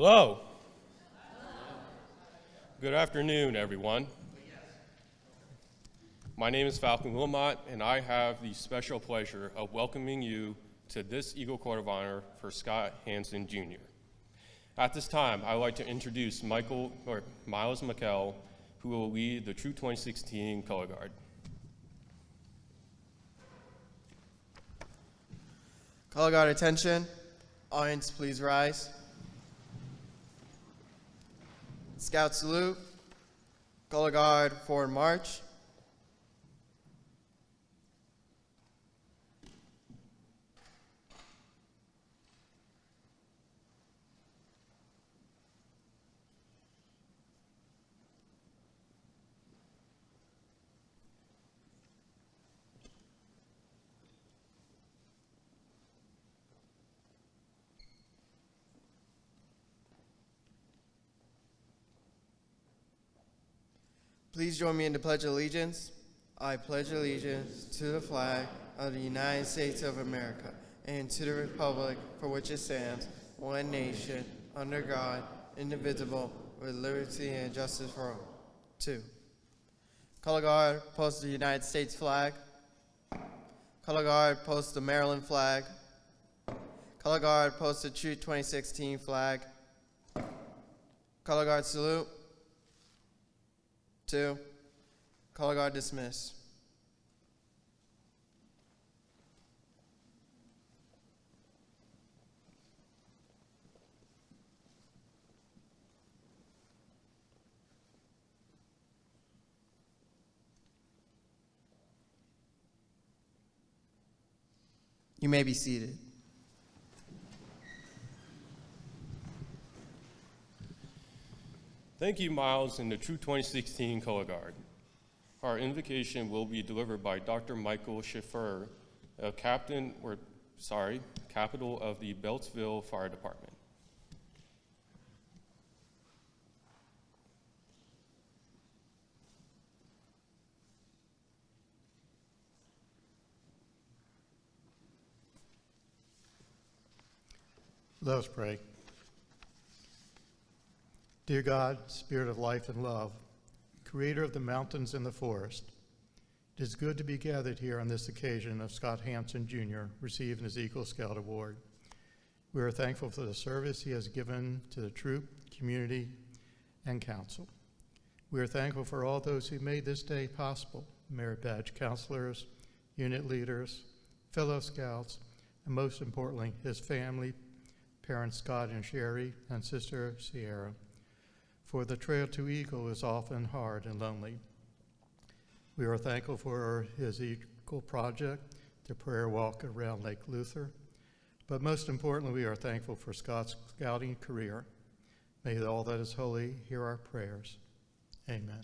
Hello. Good afternoon, everyone. My name is Falcon Wilmot, and I have the special pleasure of welcoming you to this Eagle Court of Honor for Scott Hansen, Jr. At this time, I would like to introduce Miles McKell, who will lead the Troop 2016 Color Guard. Color Guard attention. Audience, please rise. Scout salute. Color Guard forward march. Please join me in the Pledge of Allegiance. I pledge allegiance to the flag of the United States of America and to the republic for which it stands, one nation, under God, indivisible, with liberty and justice for all. 2. Color Guard, post the United States flag. Color Guard, post the Maryland flag. Color Guard, post the Troop 2016 flag. Color Guard salute. 2. Color Guard dismiss. You may be seated. Thank you, Miles, and the Troop 2016 Color Guard. Our invocation will be delivered by Dr. Michael Schiffer, Captain of the Beltsville Fire Department. Let us pray. Dear God, Spirit of life and love, Creator of the mountains and the forest, it is good to be gathered here on this occasion of Scott Hansen, Jr. receiving his Eagle Scout Award. We are thankful for the service he has given to the troop, community, and council. We are thankful for all those who made this day possible, merit badge counselors, unit leaders, fellow scouts, and most importantly, his family, parents Scott and Sherry, and sister Sierra. For the trail to Eagle is often hard and lonely. We are thankful for his Eagle Project, the prayer walk around Lake Luther, but most importantly, we are thankful for Scott's scouting career. May all that is holy hear our prayers. Amen.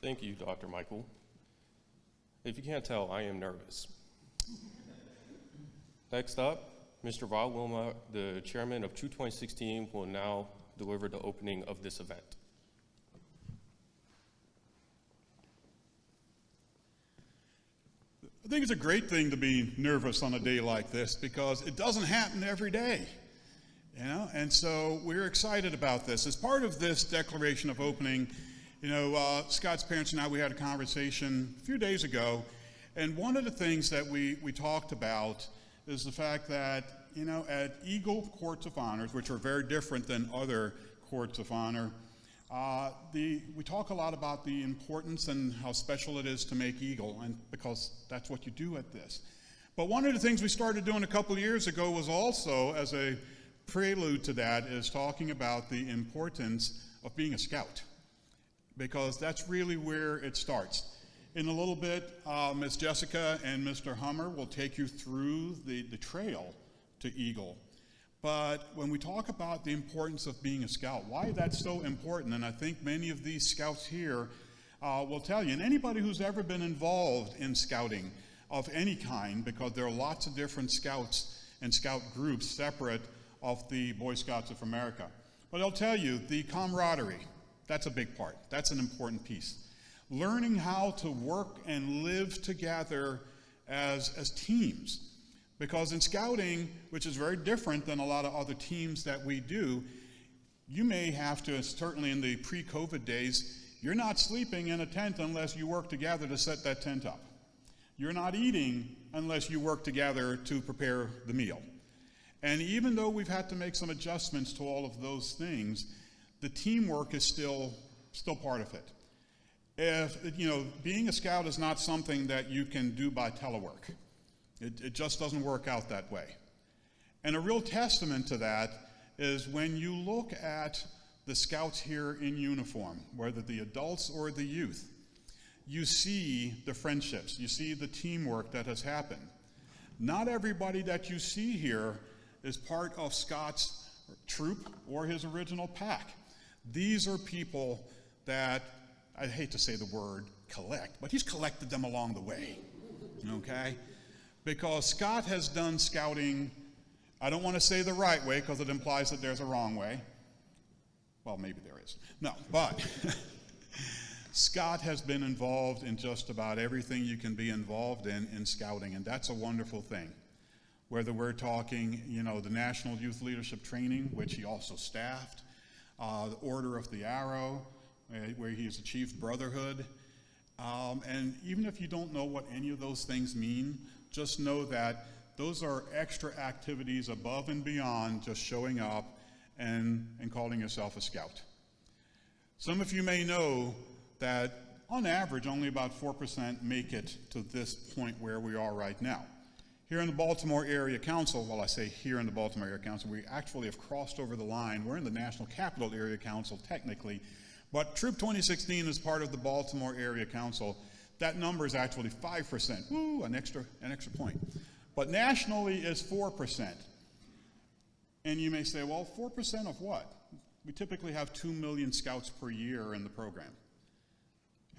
Thank you, Dr. Michael. If you can't tell, I am nervous. Next up, Mr. Val Wilmot, the chairman of Troop 2016, will now deliver the opening of this event. I think it's a great thing to be nervous on a day like this because it doesn't happen every day, and so we're excited about this. As part of this declaration of opening, Scott's parents and I, we had a conversation a few days ago, and one of the things that we talked about is the fact that, at Eagle Courts of Honors, which are very different than other courts of honor, we talk a lot about the importance and how special it is to make Eagle, and because that's what you do at this. But one of the things we started doing a couple of years ago was also, as a prelude to that, is talking about the importance of being a scout, because that's really where it starts. In a little bit, Ms. Jessica and Mr. Hummer will take you through the trail to Eagle. But when we talk about the importance of being a scout, why that's so important, and I think many of these scouts here will tell you, and anybody who's ever been involved in scouting of any kind, because there are lots of different scouts and scout groups separate of the Boy Scouts of America. But I'll tell you, the camaraderie, That's a big part. That's an important piece. Learning how to work and live together as teams. Because in scouting, which is very different than a lot of other teams that we do, you may have to, certainly in the pre-COVID days, you're not sleeping in a tent unless you work together to set that tent up. You're not eating unless you work together to prepare the meal. And even though we've had to make some adjustments to all of those things, the teamwork is still part of it. If, being a scout is not something that you can do by telework. It just doesn't work out that way. And a real testament to that is when you look at the scouts here in uniform, whether the adults or the youth, you see the friendships, you see the teamwork that has happened. Not everybody that you see here is part of Scott's troop or his original pack. These are people that, I hate to say the word collect, but he's collected them along the way, okay? Because Scott has done scouting, I don't want to say the right way because it implies that there's a wrong way. Well, maybe there is. No, but Scott has been involved in just about everything you can be involved in scouting, and that's a wonderful thing. Whether we're talking, the National Youth Leadership Training, which he also staffed, the Order of the Arrow, where he's achieved brotherhood. And even if you don't know what any of those things mean, just know that those are extra activities above and beyond just showing up and calling yourself a scout. Some of you may know that on average only about 4% make it to this point where we are right now. Here in the Baltimore Area Council, well, I say here in the Baltimore Area Council, we actually have crossed over the line. We're in the National Capital Area Council technically, but Troop 2016 is part of the Baltimore Area Council. That number is actually 5%. Woo, an extra point. But nationally is 4%. And you may say, well, 4% of what? We typically have 2 million scouts per year in the program.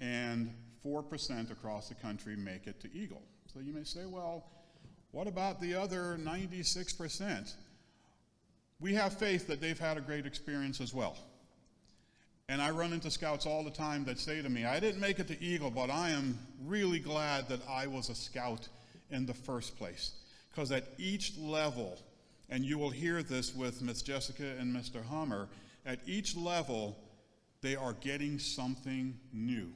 And 4% across the country make it to Eagle. So you may say, well, what about the other 96%? We have faith that they've had a great experience as well. And I run into scouts all the time that say to me, I didn't make it to Eagle, but I am really glad that I was a scout in the first place. Because at each level, and you will hear this with Ms. Jessica and Mr. Hummer, at each level, they are getting something new.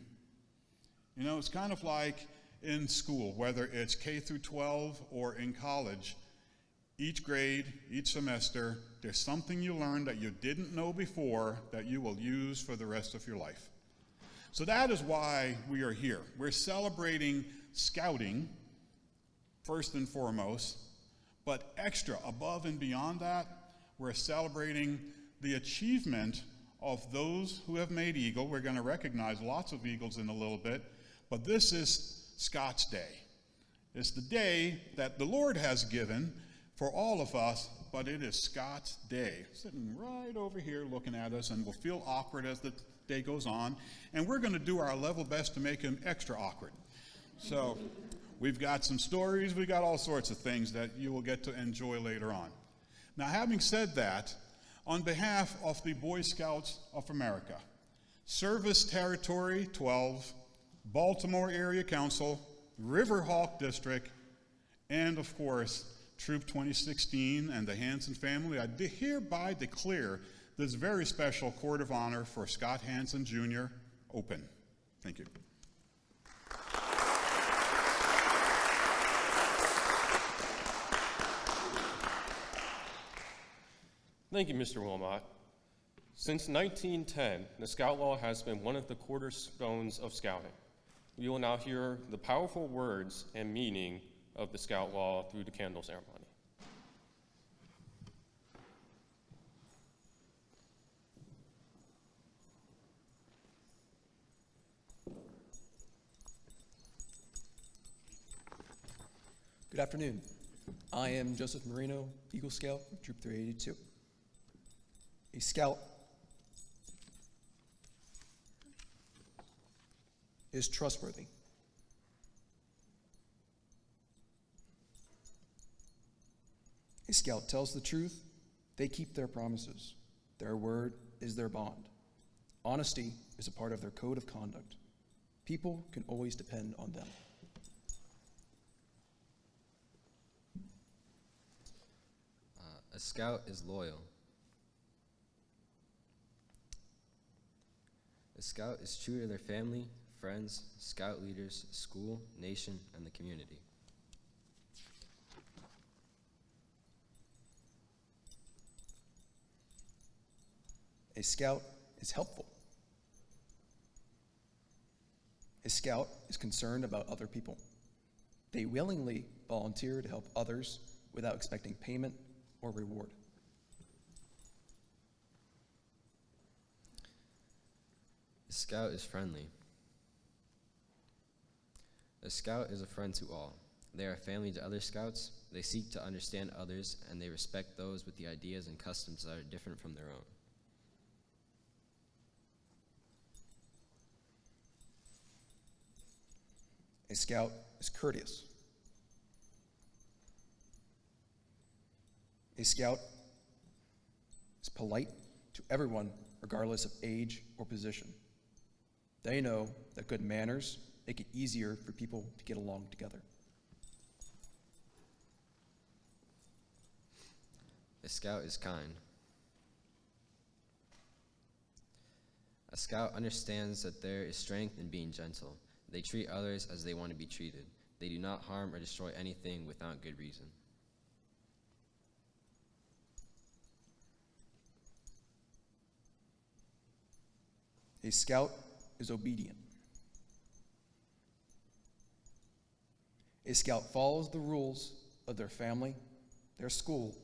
It's kind of like in school, whether it's K through 12 or in college, each grade, each semester, there's something you learn that you didn't know before that you will use for the rest of your life. So that is why we are here. We're celebrating scouting, first and foremost, but extra, above and beyond that, we're celebrating the achievement of those who have made Eagle. We're going to recognize lots of Eagles in a little bit, but this is Scott's Day. It's the day that the Lord has given for all of us, but it is Scott's Day. Sitting right over here looking at us, and we'll feel awkward as the day goes on, and we're going to do our level best to make him extra awkward. So we've got some stories, we've got all sorts of things that you will get to enjoy later on. Now, having said that, on behalf of the Boy Scouts of America, Service Territory 12, Baltimore Area Council, Riverhawk District, and of course, Troop 2016 and the Hansen family, I hereby declare this very special Court of Honor for Scott Hansen Jr. open. Thank you. Thank you, Mr. Wilmot. Since 1910, the Scout Law has been one of the cornerstones of scouting. We will now hear the powerful words and meaning of the Scout Law through the candle ceremony. Good afternoon. I am Joseph Marino, Eagle Scout, Troop 382. A scout is trustworthy. A scout tells the truth, they keep their promises. Their word is their bond. Honesty is a part of their code of conduct. People can always depend on them. A scout is loyal. A scout is true to their family, friends, scout leaders, school, nation, and the community. A scout is helpful. A scout is concerned about other people. They willingly volunteer to help others without expecting payment or reward. A scout is friendly. A scout is a friend to all. They are family to other scouts. They seek to understand others, and they respect those with the ideas and customs that are different from their own. A scout is courteous. A scout is polite to everyone, regardless of age or position. They know that good manners make it easier for people to get along together. A scout is kind. A scout understands that there is strength in being gentle. They treat others as they want to be treated. They do not harm or destroy anything without good reason. A scout is obedient. A scout follows the rules of their family, their school,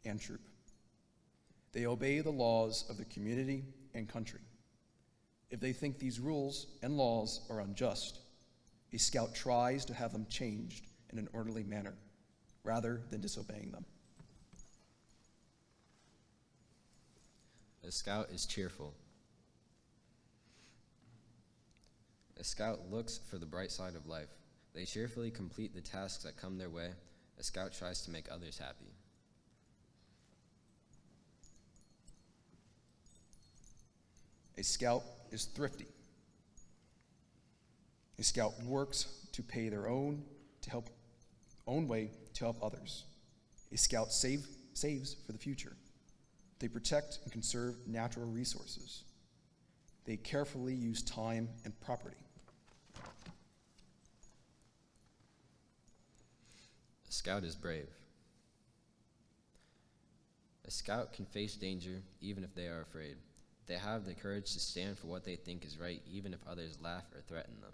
and troop. They obey the laws of the community and country. If they think these rules and laws are unjust, a scout tries to have them changed in an orderly manner, rather than disobeying them. A scout is cheerful. A scout looks for the bright side of life. They cheerfully complete the tasks that come their way. A scout tries to make others happy. A scout is thrifty. A scout works to pay their own way to help others. A scout saves for the future. They protect and conserve natural resources. They carefully use time and property. A scout is brave. A scout can face danger even if they are afraid. They have the courage to stand for what they think is right, even if others laugh or threaten them.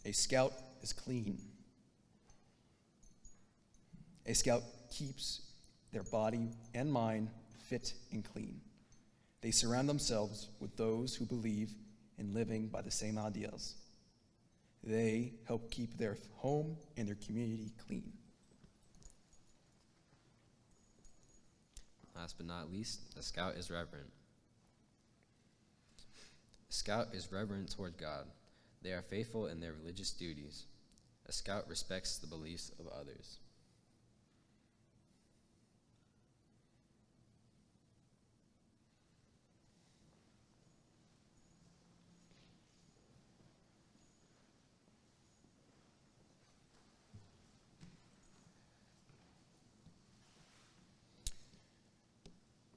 A scout is clean. A scout keeps their body and mind fit and clean. They surround themselves with those who believe in living by the same ideas. They help keep their home and their community clean. Last but not least, a scout is reverent. A scout is reverent toward God. They are faithful in their religious duties. A scout respects the beliefs of others.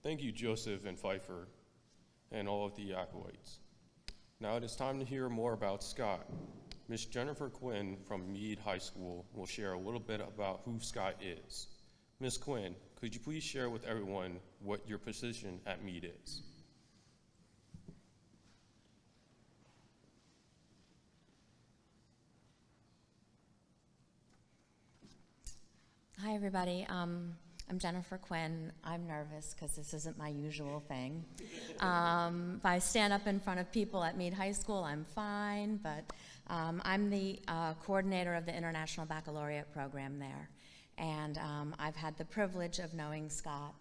Thank you, Joseph and Pfeiffer, and all of the acolytes. Now it is time to hear more about Scott. Miss Jennifer Quinn from Meade High School will share a little bit about who Scott is. Miss Quinn, could you please share with everyone what your position at Meade is? Hi, everybody. I'm Jennifer Quinn. I'm nervous because this isn't my usual thing. If I stand up in front of people at Meade High School, I'm fine, but I'm the coordinator of the International Baccalaureate program there. And I've had the privilege of knowing Scott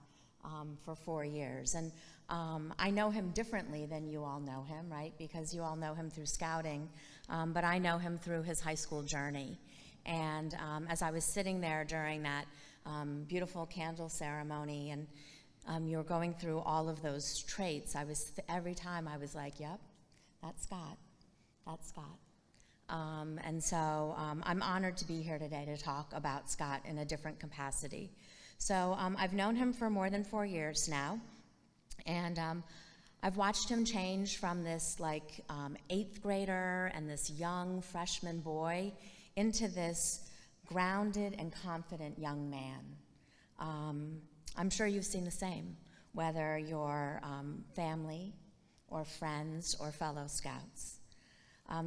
for 4 years. And I know him differently than you all know him, right? Because you all know him through scouting, but I know him through his high school journey. And as I was sitting there during that beautiful candle ceremony, and you were going through all of those traits. Every time I was like, yep, that's Scott, that's Scott. And so I'm honored to be here today to talk about Scott in a different capacity. So I've known him for more than 4 years now, and I've watched him change from this like 8th grader and this young freshman boy into this grounded and confident young man. I'm sure you've seen the same, whether you're family or friends or fellow Scouts.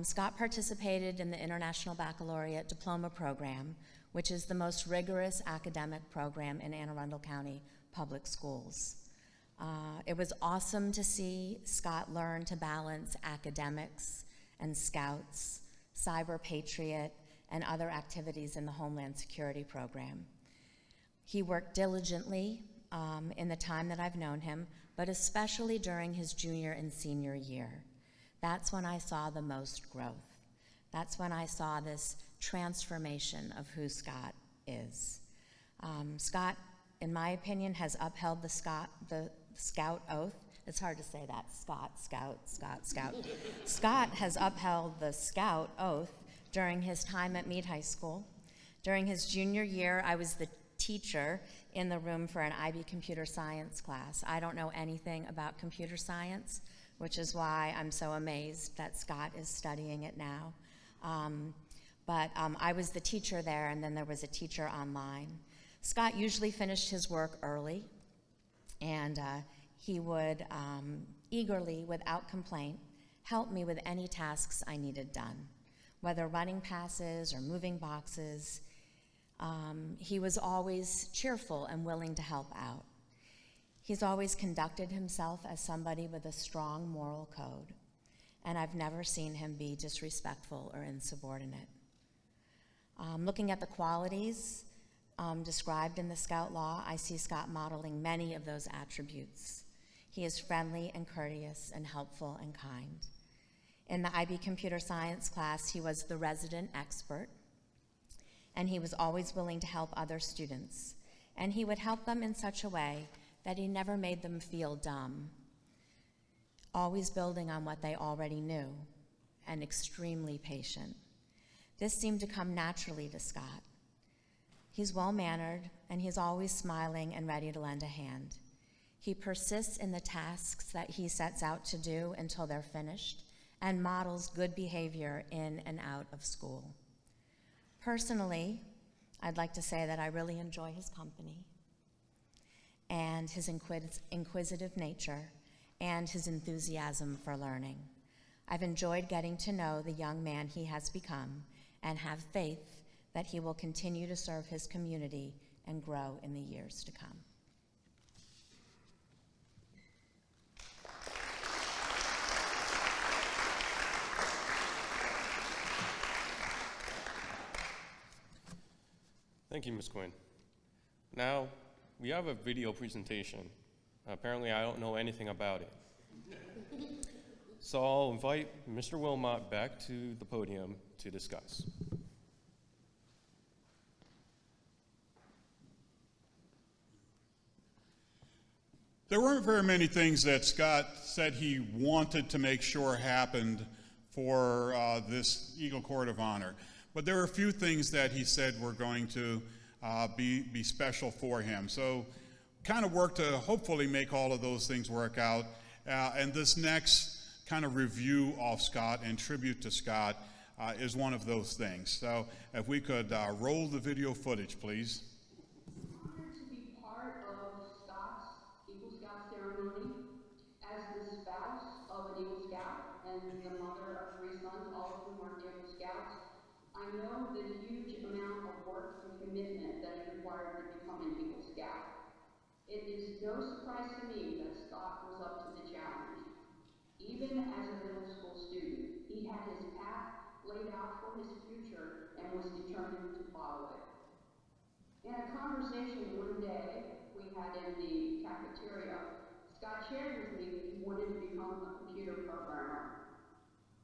Scott participated in the International Baccalaureate Diploma Program, which is the most rigorous academic program in Anne Arundel County Public Schools. It was awesome to see Scott learn to balance academics and Scouts, Cyber Patriot, and other activities in the Homeland Security Program. He worked diligently in the time that I've known him, but especially during his junior and senior year. That's when I saw the most growth. That's when I saw this transformation of who Scott is. Scott, in my opinion, has upheld the Scout oath. It's hard to say that, Scott. Scott has upheld the Scout oath during his time at Meade High School. During his junior year, I was the teacher in the room for an IB computer science class. I don't know anything about computer science, which is why I'm so amazed that Scott is studying it now. But I was the teacher there, and then there was a teacher online. Scott usually finished his work early, and he would eagerly, without complaint, help me with any tasks I needed done, whether running passes or moving boxes. He was always cheerful and willing to help out. He's always conducted himself as somebody with a strong moral code, and I've never seen him be disrespectful or insubordinate. Looking at the qualities described in the Scout Law, I see Scott modeling many of those attributes. He is friendly and courteous and helpful and kind. In the IB computer science class, he was the resident expert, and he was always willing to help other students. And he would help them in such a way that he never made them feel dumb, always building on what they already knew, and extremely patient. This seemed to come naturally to Scott. He's well-mannered, and he's always smiling and ready to lend a hand. He persists in the tasks that he sets out to do until they're finished, and models good behavior in and out of school. Personally, I'd like to say that I really enjoy his company and his inquisitive nature and his enthusiasm for learning. I've enjoyed getting to know the young man he has become and have faith that he will continue to serve his community and grow in the years to come. Thank you, Ms. Quinn. Now, we have a video presentation. Apparently, I don't know anything about it. So I'll invite Mr. Wilmot back to the podium to discuss. There weren't very many things that Scott said he wanted to make sure happened for this Eagle Court of Honor. But there were a few things that he said were going to be special for him. So kind of worked to hopefully make all of those things work out. And this next kind of review of Scott and tribute to Scott is one of those things. So if we could roll the video footage, please. I'm honored to be part of Scott's Eagle Scout ceremony as the spouse of an Eagle Scout and the mother of 3 sons, all of whom are Eagle Scouts. I know the huge amount of work and commitment that is required to become an Eagle Scout. It is no surprise to me that Scott was up to the challenge. Even as a middle school student, he had his path laid out for his future and was determined to follow it. In a conversation one day we had in the cafeteria, Scott shared with me that he wanted to become a computer programmer.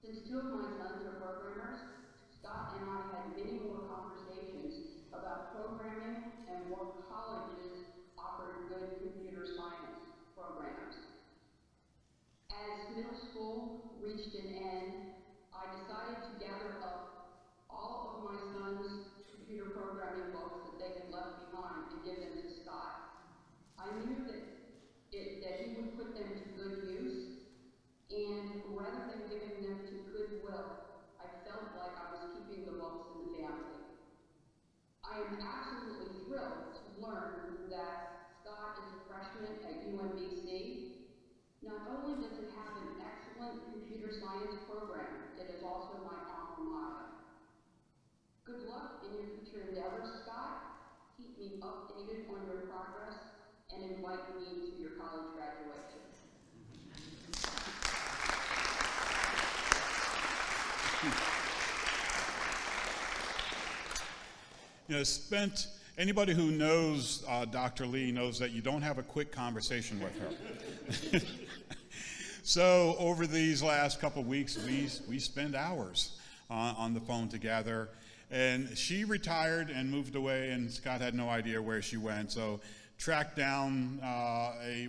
Since 2 of my sons are programmers, Scott and I had many more conversations about programming and more colleges offered good computer science programs. As middle school reached an end, I decided to gather up all of my son's computer programming books that they had left behind and give them to Scott. I knew that he would put them to good use, and rather than giving them to Goodwill, I felt like I was keeping the books in the family. I am absolutely thrilled to learn that Scott is a freshman at UMBC. Not only does it have an excellent computer science program, it is also my alma mater. Good luck in your future endeavors, Scott. Keep me updated on your progress and invite me to your college graduation. You know, anybody who knows Dr. Lee knows that you don't have a quick conversation with her. So over these last couple of weeks, we spend hours on the phone together. And she retired and moved away, and Scott had no idea where she went. So tracked down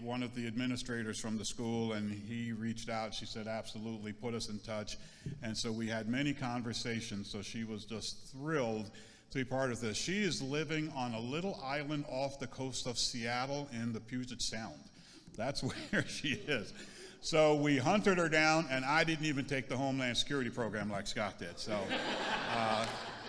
one of the administrators from the school, and he reached out. She said, absolutely, put us in touch. And so we had many conversations. So she was just thrilled to be part of this. She is living on a little island off the coast of Seattle in the Puget Sound. That's where she is. So we hunted her down, and I didn't even take the Homeland Security program like Scott did. So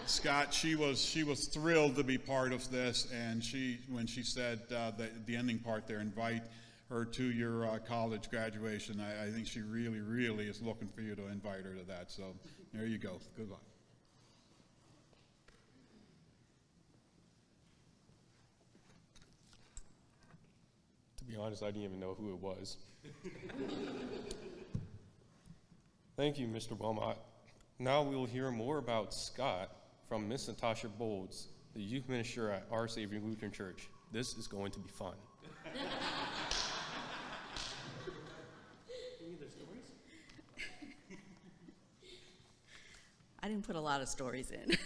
Scott, she was thrilled to be part of this, and when she said the ending part there, invite her to your college graduation, I think she really, really is looking for you to invite her to that. So there you go. Good luck. To be honest, I didn't even know who it was. Thank you, Mr. Wilmot. Now we will hear more about Scott from Miss Natasha Bolds, the youth minister at Our Savior Lutheran Church. This is going to be fun. I didn't put a lot of stories in.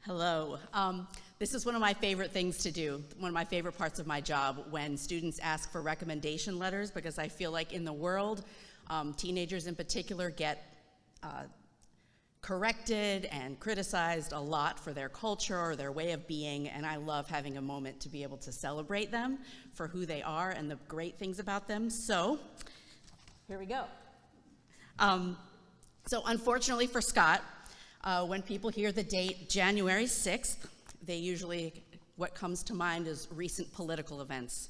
Hello. This is one of my favorite things to do, one of my favorite parts of my job, when students ask for recommendation letters, because I feel like in the world, teenagers in particular get corrected and criticized a lot for their culture or their way of being, and I love having a moment to be able to celebrate them for who they are and the great things about them. So, here we go. So unfortunately for Scott, when people hear the date January 6th, they usually, what comes to mind is recent political events.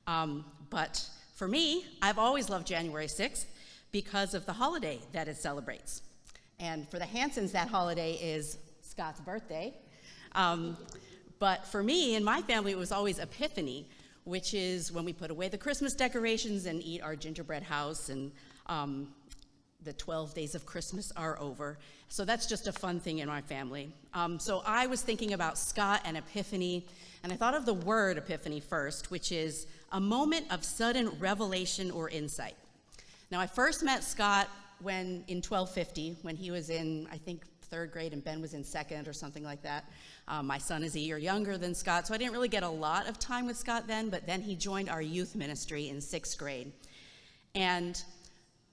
But for me, I've always loved January 6th because of the holiday that it celebrates. And for the Hansens, that holiday is Scott's birthday. But for me and my family, it was always Epiphany, which is when we put away the Christmas decorations and eat our gingerbread house, and the 12 days of Christmas are over. So that's just a fun thing in my family. So I was thinking about Scott and Epiphany, and I thought of the word epiphany first, which is a moment of sudden revelation or insight. Now, I first met Scott in 1250, when he was in, I think, 3rd grade and Ben was in 2nd or something like that. My son is a year younger than Scott, so I didn't really get a lot of time with Scott then, but then he joined our youth ministry in 6th grade. And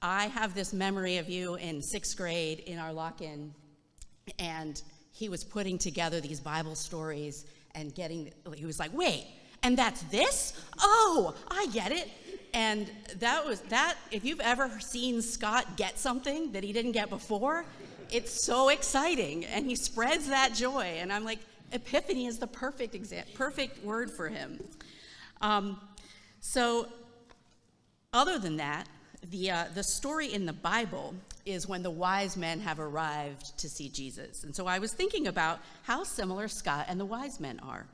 I have this memory of you in 6th grade in our lock-in, and he was putting together these Bible stories and he was like, wait, and that's this? Oh, I get it. And if you've ever seen Scott get something that he didn't get before, it's so exciting, and he spreads that joy, and I'm like, epiphany is the perfect word for him. So other than that, the story in the Bible is when the wise men have arrived to see Jesus. And so I was thinking about how similar Scott and the wise men are.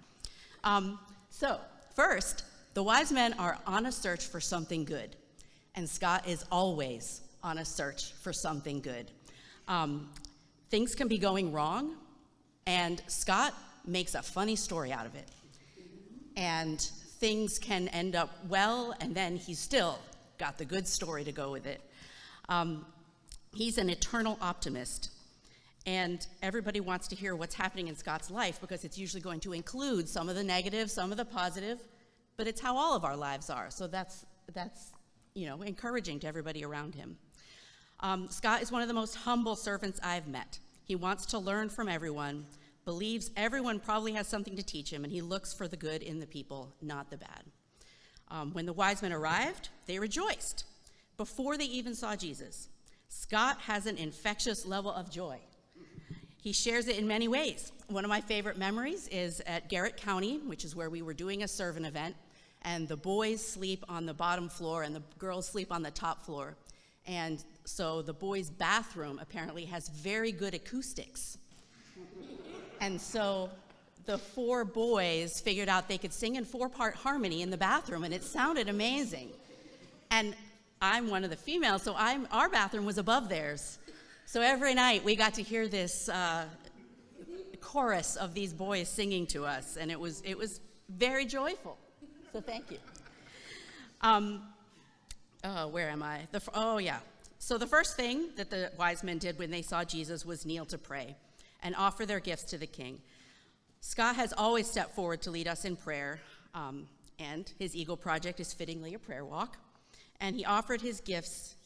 So first, the wise men are on a search for something good, and Scott is always on a search for something good. Things can be going wrong, and Scott makes a funny story out of it. And things can end up well, and then he's still got the good story to go with it. He's an eternal optimist, And everybody wants to hear what's happening in Scott's life because it's usually going to include some of the negative, some of the positive, but it's how all of our lives are. So that's encouraging to everybody around him. Scott is one of the most humble servants I've met. He wants to learn from everyone, believes everyone probably has something to teach him, and he looks for the good in the people, not the bad. When the wise men arrived, they rejoiced before they even saw Jesus. Scott has an infectious level of joy. He shares it in many ways. One of my favorite memories is at Garrett County, which is where we were doing a servant event, and the boys sleep on the bottom floor and the girls sleep on the top floor. And so the boys' bathroom apparently has very good acoustics. And so the 4 boys figured out they could sing in 4-part harmony in the bathroom, and it sounded amazing. And I'm one of the females, so our bathroom was above theirs. So every night we got to hear this chorus of these boys singing to us, and it was very joyful. So thank you. Where am I? So the first thing that the wise men did when they saw Jesus was kneel to pray and offer their gifts to the king. Scott has always stepped forward to lead us in prayer, and his Eagle Project is fittingly a prayer walk. And he offers his gifts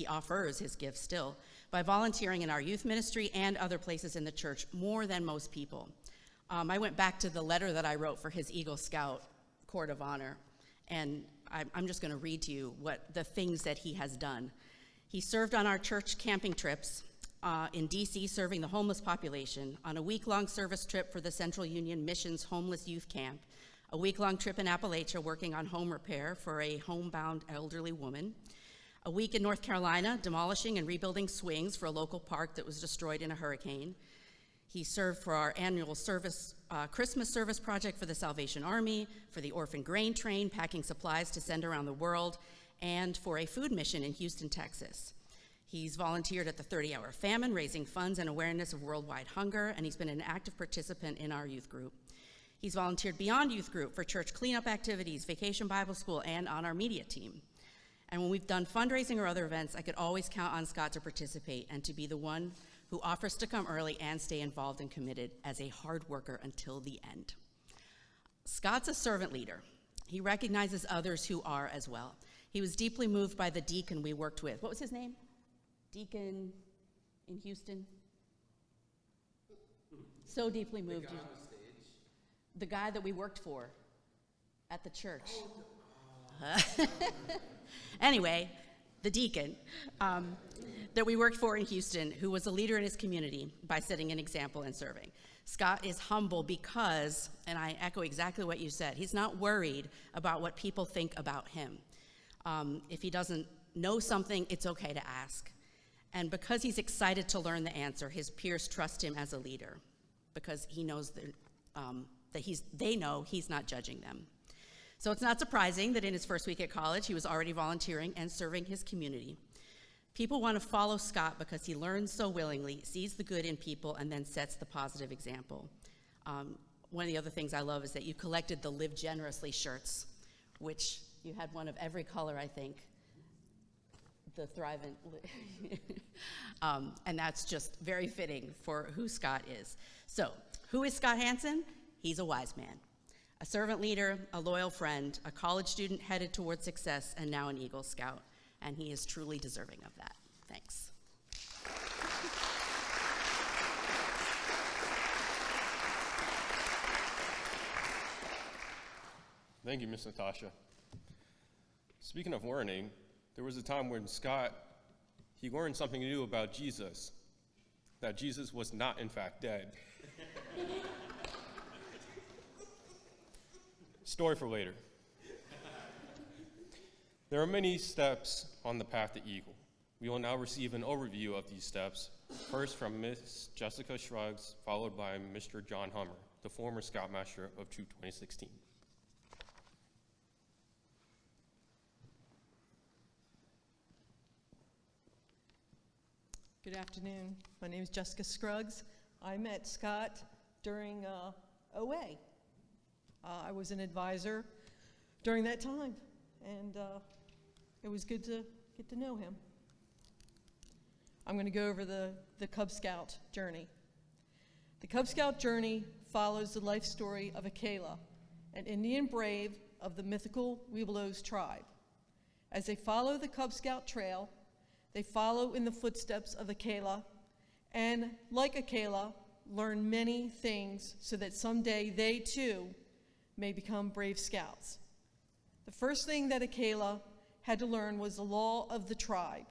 still, by volunteering in our youth ministry and other places in the church more than most people. I went back to the letter that I wrote for his Eagle Scout Court of Honor, and I'm just going to read to you what the things that he has done. He served on our church camping trips in D.C., serving the homeless population, on a week-long service trip for the Central Union Missions Homeless Youth Camp, a week-long trip in Appalachia working on home repair for a homebound elderly woman, a week in North Carolina demolishing and rebuilding swings for a local park that was destroyed in a hurricane. He served for our annual Christmas service project for the Salvation Army, for the Orphan Grain Train, packing supplies to send around the world, and for a food mission in Houston, Texas. He's volunteered at the 30-Hour Famine, raising funds and awareness of worldwide hunger, and he's been an active participant in our youth group. He's volunteered beyond youth group for church cleanup activities, Vacation Bible School, and on our media team. And when we've done fundraising or other events, I could always count on Scott to participate and to be the one who offers to come early and stay involved and committed as a hard worker until the end. Scott's a servant leader. He recognizes others who are as well. He was deeply moved by the deacon we worked with. What was his name? Deacon in Houston? So deeply moved. The guy that we worked for at the church. Anyway, the deacon that we worked for in Houston, who was a leader in his community by setting an example and serving. Scott is humble because, and I echo exactly what you said, he's not worried about what people think about him. If he doesn't know something, it's okay to ask. And because he's excited to learn the answer, his peers trust him as a leader because he knows that they know he's not judging them. So it's not surprising that in his first week at college, he was already volunteering and serving his community. People want to follow Scott because he learns so willingly, sees the good in people, and then sets the positive example. One of the other things I love is that you collected the Live Generously shirts, which you had one of every color, I think. The Thrivent, and that's just very fitting for who Scott is. So, who is Scott Hansen? He's a wise man, a servant leader, a loyal friend, a college student headed toward success, and now an Eagle Scout, and he is truly deserving of that. Thanks. Thank you, Miss Natasha. Speaking of learning, there was a time when Scott, he learned something new about Jesus, that Jesus was not, in fact, dead. Story for later. There are many steps on the path to Eagle. We will now receive an overview of these steps, first from Miss Jessica Shrugs, followed by Mr. John Hummer, the former Scoutmaster of Troop 2016. Good afternoon. My name is Jessica Scruggs. I met Scott during OA. I was an advisor during that time, and it was good to get to know him. I'm going to go over the Cub Scout journey. The Cub Scout journey follows the life story of Akela, an Indian brave of the mythical Webelos tribe. As they follow the Cub Scout trail, they follow in the footsteps of Akela, and like Akela, learn many things so that someday they too may become brave scouts. The first thing that Akela had to learn was the law of the tribe.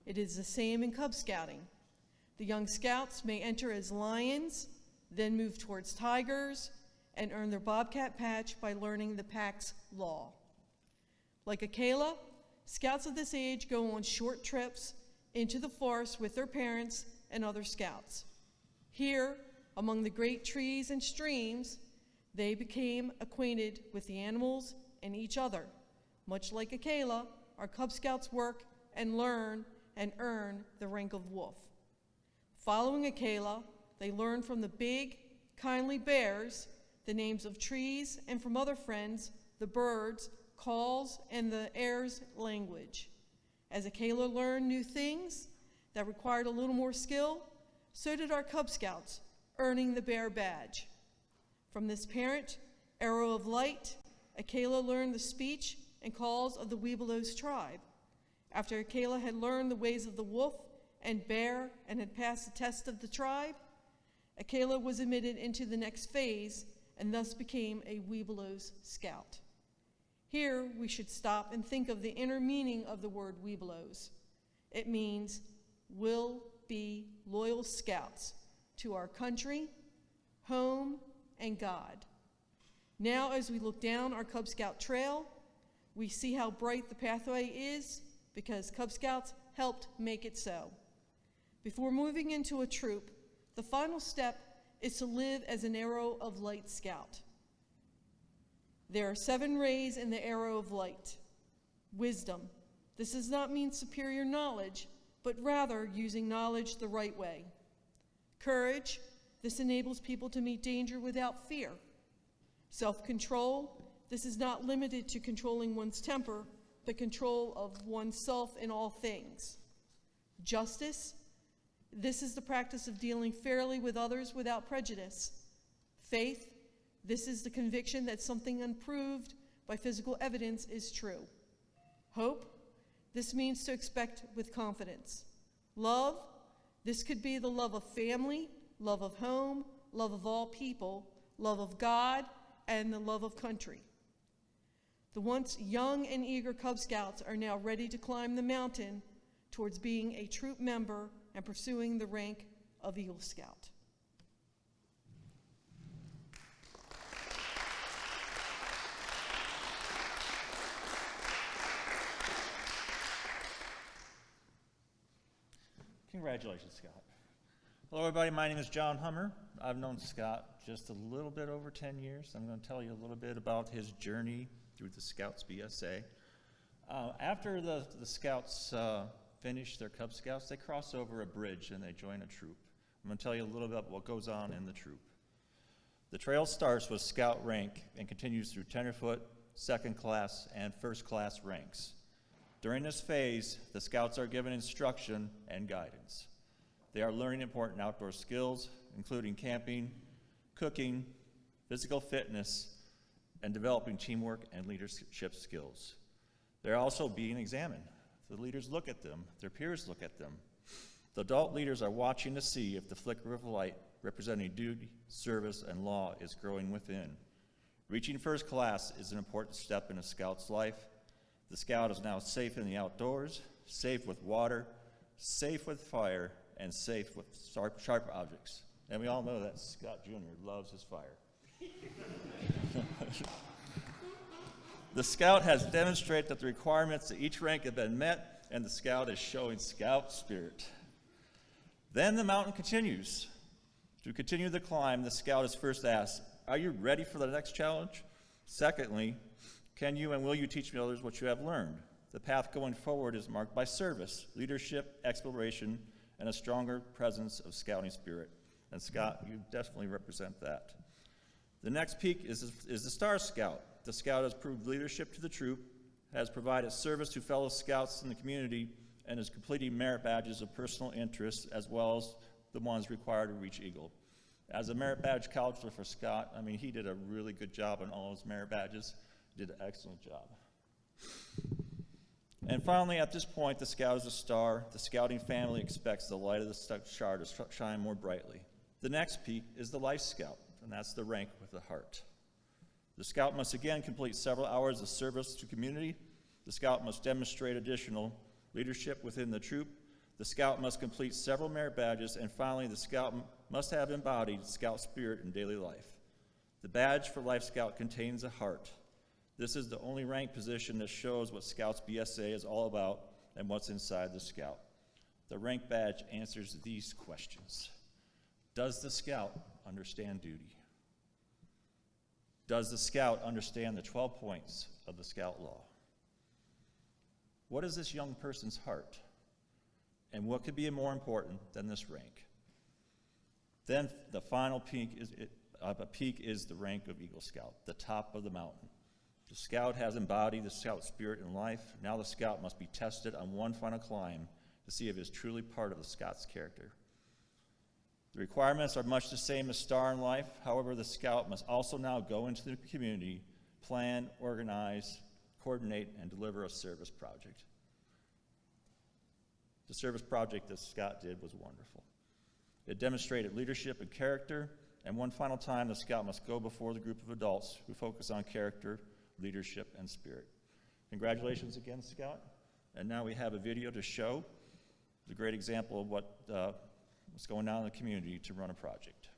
It is the same in Cub Scouting. The young scouts may enter as lions, then move towards tigers, and earn their bobcat patch by learning the pack's law. Like Akela, scouts of this age go on short trips into the forest with their parents and other scouts. Here, among the great trees and streams, they became acquainted with the animals and each other. Much like Akela, our Cub Scouts work and learn and earn the rank of wolf. Following Akela, they learn from the big, kindly bears the names of trees, and from other friends, the birds, calls, and the air's language. As Akela learned new things that required a little more skill, so did our Cub Scouts, earning the bear badge. From this parent, Arrow of Light, Akela learned the speech and calls of the Webelos tribe. After Akela had learned the ways of the wolf and bear and had passed the test of the tribe, Akela was admitted into the next phase and thus became a Webelos scout. Here, we should stop and think of the inner meaning of the word Webelos. It means, will be loyal scouts to our country, home, and God. Now, as we look down our Cub Scout trail, we see how bright the pathway is because Cub Scouts helped make it so. Before moving into a troop, the final step is to live as an Arrow of Light scout. There are 7 rays in the Arrow of Light. Wisdom. This does not mean superior knowledge, but rather using knowledge the right way. Courage. This enables people to meet danger without fear. Self-control. This is not limited to controlling one's temper, but control of oneself in all things. Justice. This is the practice of dealing fairly with others without prejudice. Faith. This is the conviction that something unproved by physical evidence is true. Hope. This means to expect with confidence. Love. This could be the love of family, love of home, love of all people, love of God, and the love of country. The once young and eager Cub Scouts are now ready to climb the mountain towards being a troop member and pursuing the rank of Eagle Scout. Congratulations, Scott. Hello, everybody. My name is John Hummer. I've known Scott just a little bit over 10 years. I'm going to tell you a little bit about his journey through the Scouts BSA. After the Scouts finish their Cub Scouts, they cross over a bridge and they join a troop. I'm going to tell you a little bit about what goes on in the troop. The trail starts with Scout rank and continues through tenderfoot, second class, and first class ranks. During this phase, the Scouts are given instruction and guidance. They are learning important outdoor skills, including camping, cooking, physical fitness, and developing teamwork and leadership skills. They're also being examined. The leaders look at them, their peers look at them. The adult leaders are watching to see if the flicker of light representing duty, service, and law is growing within. Reaching first class is an important step in a Scout's life. The Scout is now safe in the outdoors, safe with water, safe with fire, and safe with sharp objects. And we all know that Scott Jr. loves his fire. The Scout has demonstrated that the requirements of each rank have been met, and the Scout is showing Scout spirit. Then the mountain continues. To continue the climb, the Scout is first asked, are you ready for the next challenge? Secondly, can you and will you teach others what you have learned? The path going forward is marked by service, leadership, exploration, and a stronger presence of scouting spirit. And Scott, you definitely represent that. The next peak is the Star Scout. The Scout has proved leadership to the troop, has provided service to fellow Scouts in the community, and is completing merit badges of personal interest as well as the ones required to reach Eagle. As a merit badge counselor for Scott, I mean, he did a really good job on all his merit badges, did an excellent job. And finally, at this point, the Scout is a star. The scouting family expects the light of the star to shine more brightly. The next peak is the Life Scout, and that's the rank with the heart. The Scout must again complete several hours of service to community. The Scout must demonstrate additional leadership within the troop. The Scout must complete several merit badges, and finally, the Scout must have embodied Scout spirit in daily life. The badge for Life Scout contains a heart. This is the only rank position that shows what Scouts BSA is all about and what's inside the Scout. The rank badge answers these questions. Does the Scout understand duty? Does the Scout understand the 12 points of the Scout Law? What is this young person's heart? And what could be more important than this rank? Then the final peak is the rank of Eagle Scout, the top of the mountain. The Scout has embodied the Scout spirit in life. Now the Scout must be tested on one final climb to see if it is truly part of the Scout's character. The requirements are much the same as Star in life. However, the Scout must also now go into the community, plan, organize, coordinate, and deliver a service project. The service project that Scott did was wonderful. It demonstrated leadership and character, and one final time, the Scout must go before the group of adults who focus on character, leadership, and spirit. Congratulations again, Scout. And now we have a video to show the great example of what's going on in the community to run a project.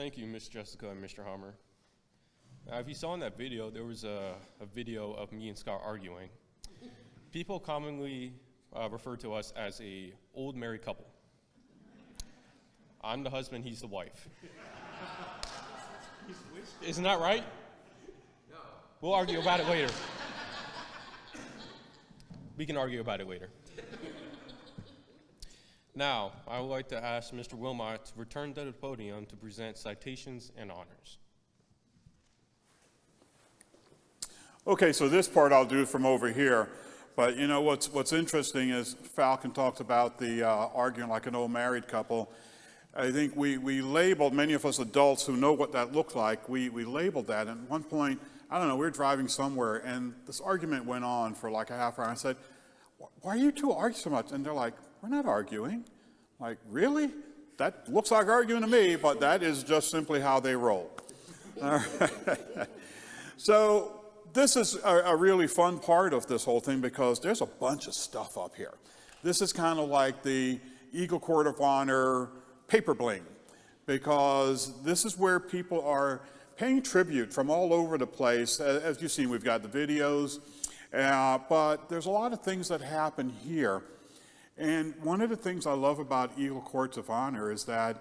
Thank you, Miss Jessica and Mr. Hummer. Now, if you saw in that video, there was a video of me and Scott arguing. People commonly refer to us as a old married couple. I'm the husband, he's the wife. Isn't that right? No. We'll argue about it later. We can argue about it later. Now, I would like to ask Mr. Wilmot to return to the podium to present citations and honors. Okay, so this part I'll do from over here. But you know what's interesting is Falcon talked about the arguing like an old married couple. I think we labeled, many of us adults who know what that looked like, we labeled that. And at one point, I don't know, we were driving somewhere and this argument went on for like a half hour. I said, why are you two arguing so much? And they're like, we're not arguing. Like, really? That looks like arguing to me, but that is just simply how they roll. All right. So this is a really fun part of this whole thing because there's a bunch of stuff up here. This is kind of like the Eagle Court of Honor paper bling, because this is where people are paying tribute from all over the place. As you've seen, we've got the videos, but there's a lot of things that happen here. And one of the things I love about Eagle Courts of Honor is that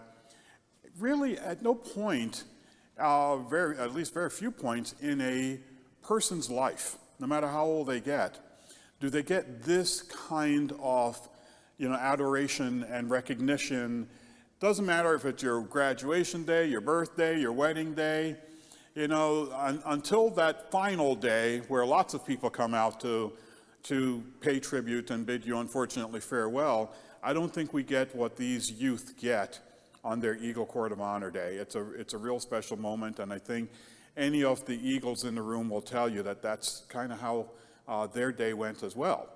really at no point, at least very few points in a person's life, no matter how old they get, do they get this kind of, adoration and recognition. Doesn't matter if it's your graduation day, your birthday, your wedding day, until that final day where lots of people come out to pay tribute and bid you unfortunately farewell. I don't think we get what these youth get on their Eagle Court of Honor Day. It's a real special moment, and I think any of the Eagles in the room will tell you that that's kind of how their day went as well.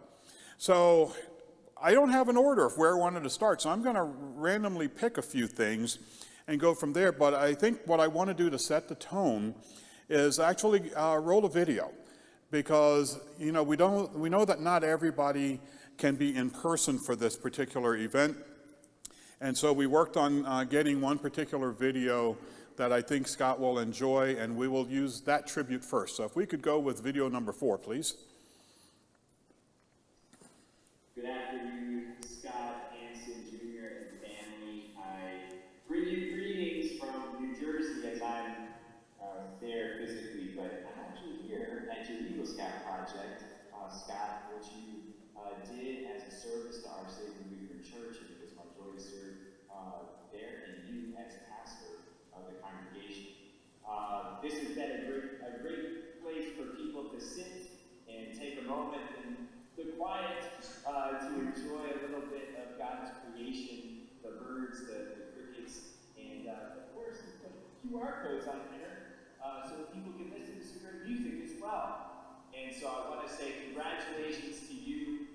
So I don't have an order of where I wanted to start, so I'm going to randomly pick a few things and go from there. But I think what I want to do to set the tone is actually roll a video, because we know that not everybody can be in person for this particular event, and so we worked on getting one particular video that I think Scott will enjoy, and we will use that tribute first. So if we could go with video number 4, please. Good afternoon, Scott Hansen Jr. and family. I bring you greetings from New Jersey as I'm there physically, but I'm actually here at your Eagle Scout project, Scott, which you did as a service to our Savior Lutheran Church, and it was my joy to serve there, and you as pastor of the congregation. This has been a great place for people to sit and take a moment in the quiet to enjoy a little bit of God's creation, the birds, the crickets, and of course, we put QR codes on there so that people can listen to some great music as well. And so I want to say congratulations to you.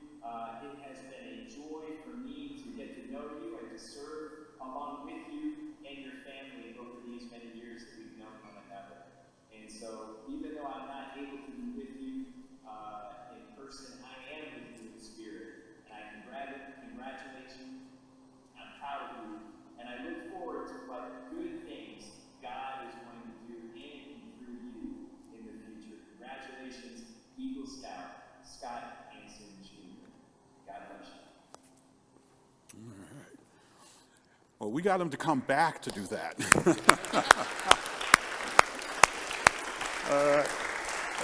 It has been a joy for me to get to know you and to serve along with you and your family over these many years that we've known one another. And so even though I'm not able to be with you in person, I am with you in spirit. And I congratulate you. I'm proud of you. And I look forward to what good things God is going to do in and through you in the future. Congratulations, Eagle Scout, Scott Hansen Jr. God bless you. All right. Well, we got him to come back to do that.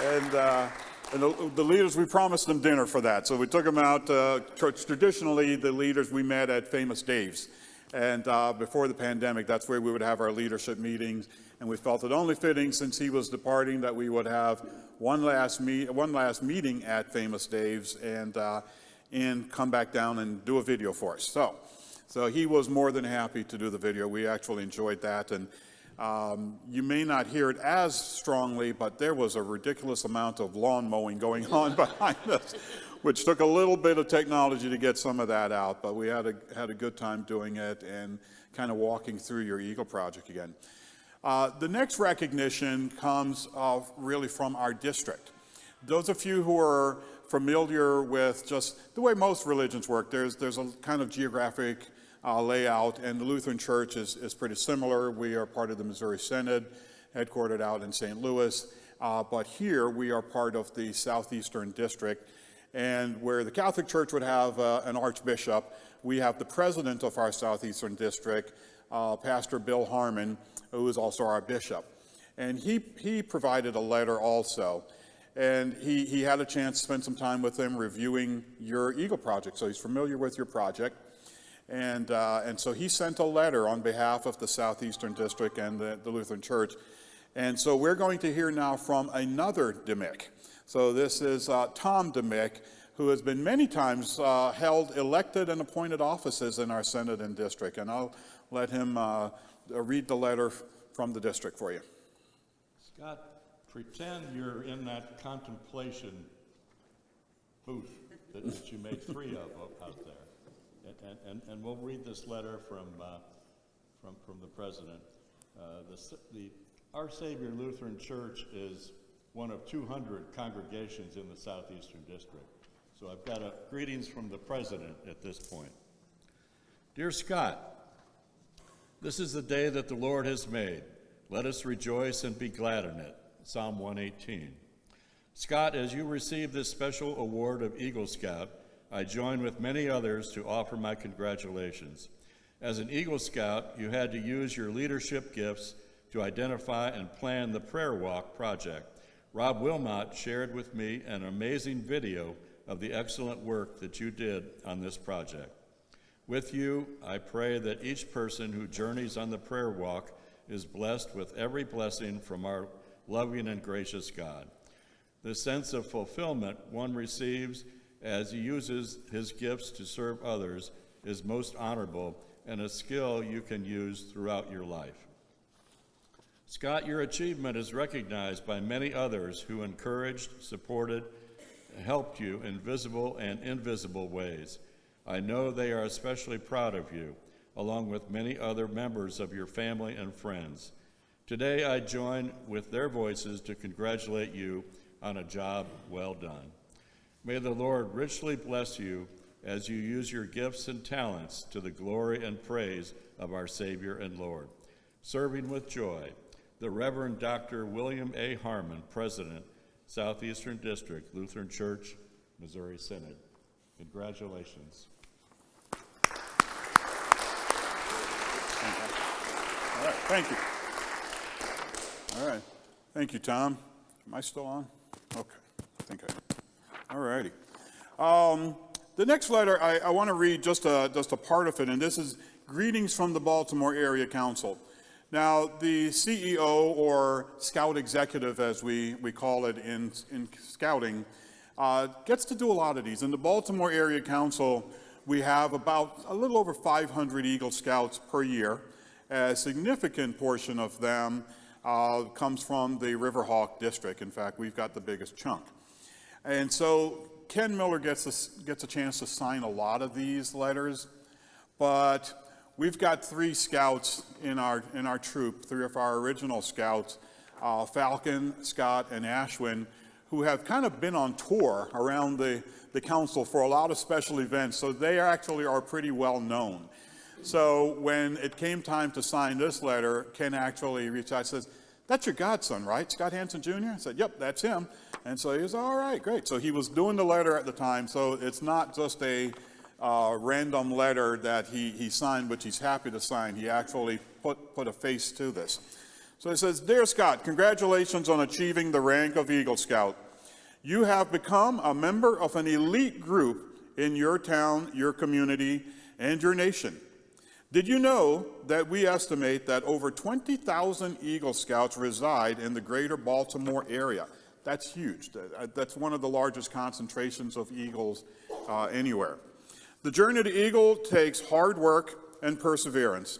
And the leaders, we promised them dinner for that. So we took them out. Traditionally, the leaders, we met at Famous Dave's. And before the pandemic, that's where we would have our leadership meetings. And we felt it only fitting, since he was departing, that we would have one last meeting at Famous Dave's and come back down and do a video for us. So he was more than happy to do the video. We actually enjoyed that. And you may not hear it as strongly, but there was a ridiculous amount of lawn mowing going on behind us, which took a little bit of technology to get some of that out. But we had a good time doing it and kind of walking through your Eagle project again. The next recognition comes really from our district. Those of you who are familiar with just the way most religions work, there's a kind of geographic layout, and the Lutheran Church is pretty similar. We are part of the Missouri Synod, headquartered out in St. Louis, but here we are part of the Southeastern District, and where the Catholic Church would have an archbishop, we have the president of our Southeastern District, Pastor Bill Harmon, who is also our bishop. And he provided a letter also, and he had a chance to spend some time with him reviewing your Eagle project, so he's familiar with your project. And so he sent a letter on behalf of the Southeastern District and the Lutheran Church. And so we're going to hear now from another DeMick. So this is Tom DeMick, who has been many times held elected and appointed offices in our Synod and district. And I'll let him read the letter from the district for you. Scott, pretend you're in that contemplation booth that you made 3 of out there. And we'll read this letter from the president. Our Savior Lutheran Church is one of 200 congregations in the Southeastern District. So I've got greetings from the president at this point. Dear Scott, this is the day that the Lord has made. Let us rejoice and be glad in it. Psalm 118. Scott, as you receive this special award of Eagle Scout, I join with many others to offer my congratulations. As an Eagle Scout, you had to use your leadership gifts to identify and plan the Prayer Walk project. Rob Wilmot shared with me an amazing video of the excellent work that you did on this project. With you, I pray that each person who journeys on the prayer walk is blessed with every blessing from our loving and gracious God. The sense of fulfillment one receives as he uses his gifts to serve others is most honorable and a skill you can use throughout your life. Scott, your achievement is recognized by many others who encouraged, supported, helped you in visible and invisible ways. I know they are especially proud of you, along with many other members of your family and friends. Today, I join with their voices to congratulate you on a job well done. May the Lord richly bless you as you use your gifts and talents to the glory and praise of our Savior and Lord. Serving with joy, the Reverend Dr. William A. Harmon, President, Southeastern District, Lutheran Church, Missouri Synod. Congratulations. All right, thank you. All right, thank you, Tom. Am I still on? Okay, I think I am. All righty. The next letter, I want to read just a part of it, and this is greetings from the Baltimore Area Council. Now, the CEO, or Scout Executive, as we call it in Scouting, gets to do a lot of these. In the Baltimore Area Council, we have about a little over 500 Eagle Scouts per year. A significant portion of them comes from the Riverhawk District. In fact, we've got the biggest chunk. And so Ken Miller gets a chance to sign a lot of these letters, but we've got 3 scouts in our troop, 3 of our original scouts, Falcon, Scott, and Ashwin, who have kind of been on tour around the council for a lot of special events, so they actually are pretty well known. So when it came time to sign this letter, Ken actually reached out and says, "That's your godson, right? Scott Hansen Jr.?" I said, "Yep, that's him." And so he was, "All right, great." So he was doing the letter at the time, so it's not just a random letter that he signed, which he's happy to sign. He actually put a face to this. So it says, "Dear Scott, congratulations on achieving the rank of Eagle Scout. You have become a member of an elite group in your town, your community, and your nation. Did you know that we estimate that over 20,000 Eagle Scouts reside in the greater Baltimore area?" That's huge. That's one of the largest concentrations of Eagles anywhere. "The journey to Eagle takes hard work and perseverance,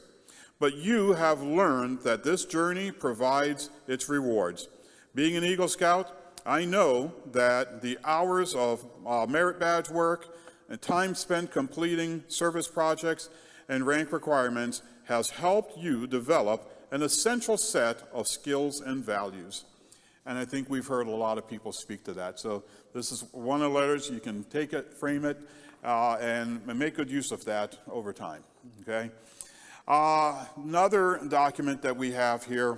but you have learned that this journey provides its rewards. Being an Eagle Scout, I know that the hours of merit badge work and time spent completing service projects and rank requirements has helped you develop an essential set of skills and values. And I think we've heard a lot of people speak to that. So this is one of the letters. You can take it, frame it, and make good use of that over time, okay? Another document that we have here,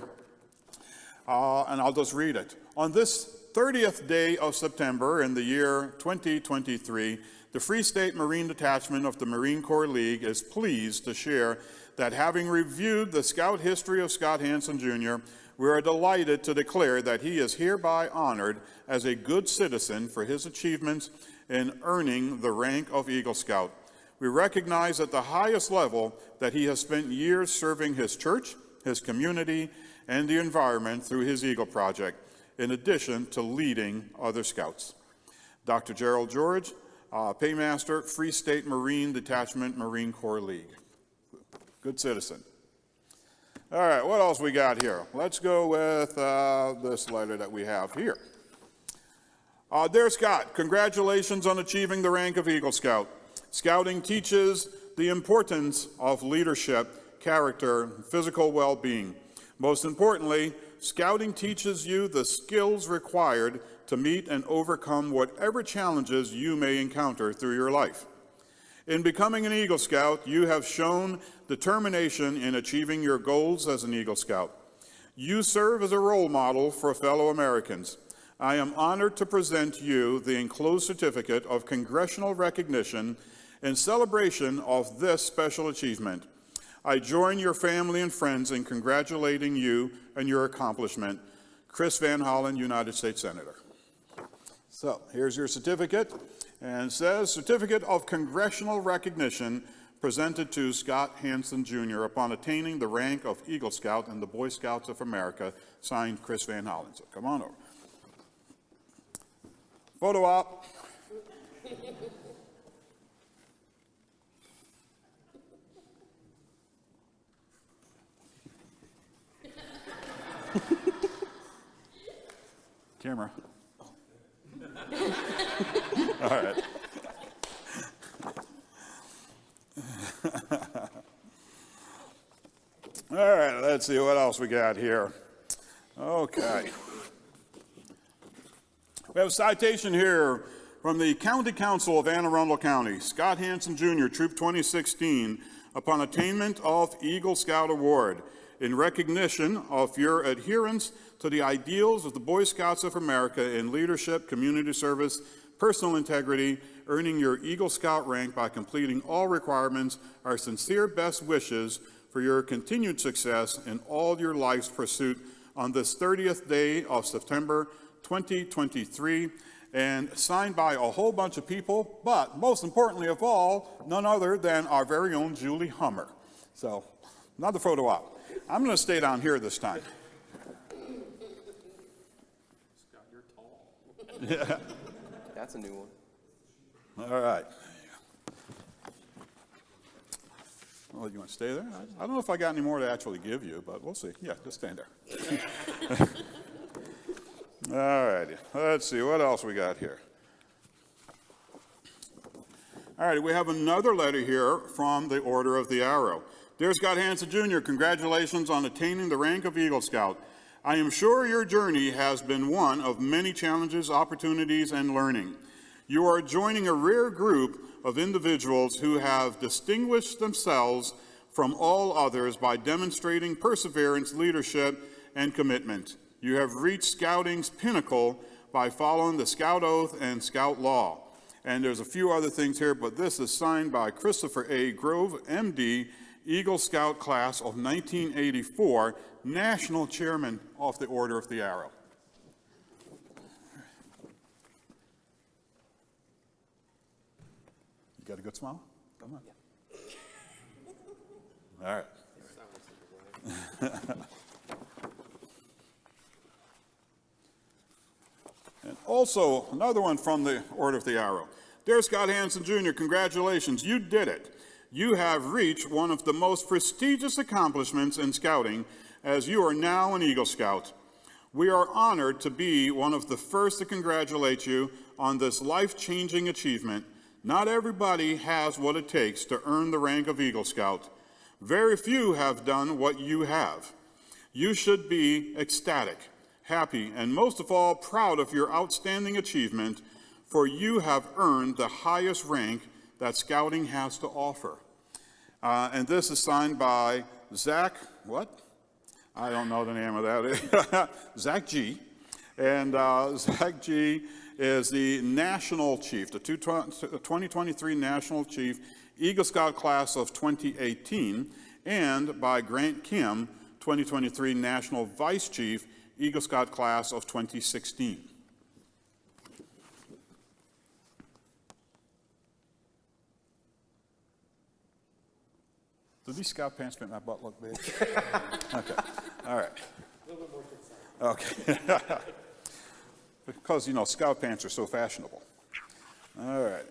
and I'll just read it. On this 30th day of September in the year 2023, the Free State Marine Detachment of the Marine Corps League is pleased to share that having reviewed the Scout history of Scott Hansen Jr., we are delighted to declare that he is hereby honored as a good citizen for his achievements in earning the rank of Eagle Scout. We recognize at the highest level that he has spent years serving his church, his community, and the environment through his Eagle Project, in addition to leading other Scouts. Dr. Gerald George, Paymaster, Free State Marine Detachment, Marine Corps League. Good citizen. All right, what else we got here? Let's go with this letter that we have here. Dear Scott, congratulations on achieving the rank of Eagle Scout. Scouting teaches the importance of leadership, character, and physical well-being. Most importantly, Scouting teaches you the skills required to meet and overcome whatever challenges you may encounter through your life. In becoming an Eagle Scout, you have shown determination in achieving your goals as an Eagle Scout. You serve as a role model for fellow Americans. I am honored to present you the enclosed certificate of congressional recognition in celebration of this special achievement. I join your family and friends in congratulating you and your accomplishment. Chris Van Hollen, United States Senator. So here's your certificate, and it says, Certificate of Congressional Recognition presented to Scott Hansen Jr. upon attaining the rank of Eagle Scout in the Boy Scouts of America, signed Chris Van Hollen. So come on over. Photo op. Camera. All right. All right, let's see what else we got here. Okay. We have a citation here from the County Council of Anne Arundel County. Scott Hansen Jr., Troop 2016, upon attainment of Eagle Scout Award, in recognition of your adherence to the ideals of the Boy Scouts of America in leadership, community service, personal integrity, earning your Eagle Scout rank by completing all requirements, our sincere best wishes for your continued success in all your life's pursuit on this 30th day of September 2023, and signed by a whole bunch of people, but most importantly of all, none other than our very own Julie Hummer. So, another photo op. I'm going to stay down here this time. Scott, you're tall. Yeah. That's a new one. All right. Well, you want to stay there? I don't know if I got any more to actually give you, but we'll see. Yeah, just stand there. All righty. Let's see what else we got here. All right, we have another letter here from the Order of the Arrow. Dear Scott Hansen Jr., congratulations on attaining the rank of Eagle Scout. I am sure your journey has been one of many challenges, opportunities, and learning. You are joining a rare group of individuals who have distinguished themselves from all others by demonstrating perseverance, leadership, and commitment. You have reached Scouting's pinnacle by following the Scout Oath and Scout Law. And there's a few other things here, but this is signed by Christopher A. Grove, MD, Eagle Scout Class of 1984, National Chairman of the Order of the Arrow. You got a good smile? Come on. All right. And also, another one from the Order of the Arrow. Dear Scott Hansen Jr., congratulations, you did it. You have reached one of the most prestigious accomplishments in Scouting, as you are now an Eagle Scout. We are honored to be one of the first to congratulate you on this life-changing achievement. Not everybody has what it takes to earn the rank of Eagle Scout. Very few have done what you have. You should be ecstatic, happy, and most of all, proud of your outstanding achievement, for you have earned the highest rank that Scouting has to offer. And this is signed by Zach, what? I don't know the name of that. Zach G. And Zach G is the National Chief, the 2023 National Chief, Eagle Scout Class of 2018, and by Grant Kim, 2023 National Vice Chief, Eagle Scout Class of 2016. Do these scout pants fit my butt look big? Okay, all right. A little bit more to the side. Okay. Because, you know, scout pants are so fashionable. All right.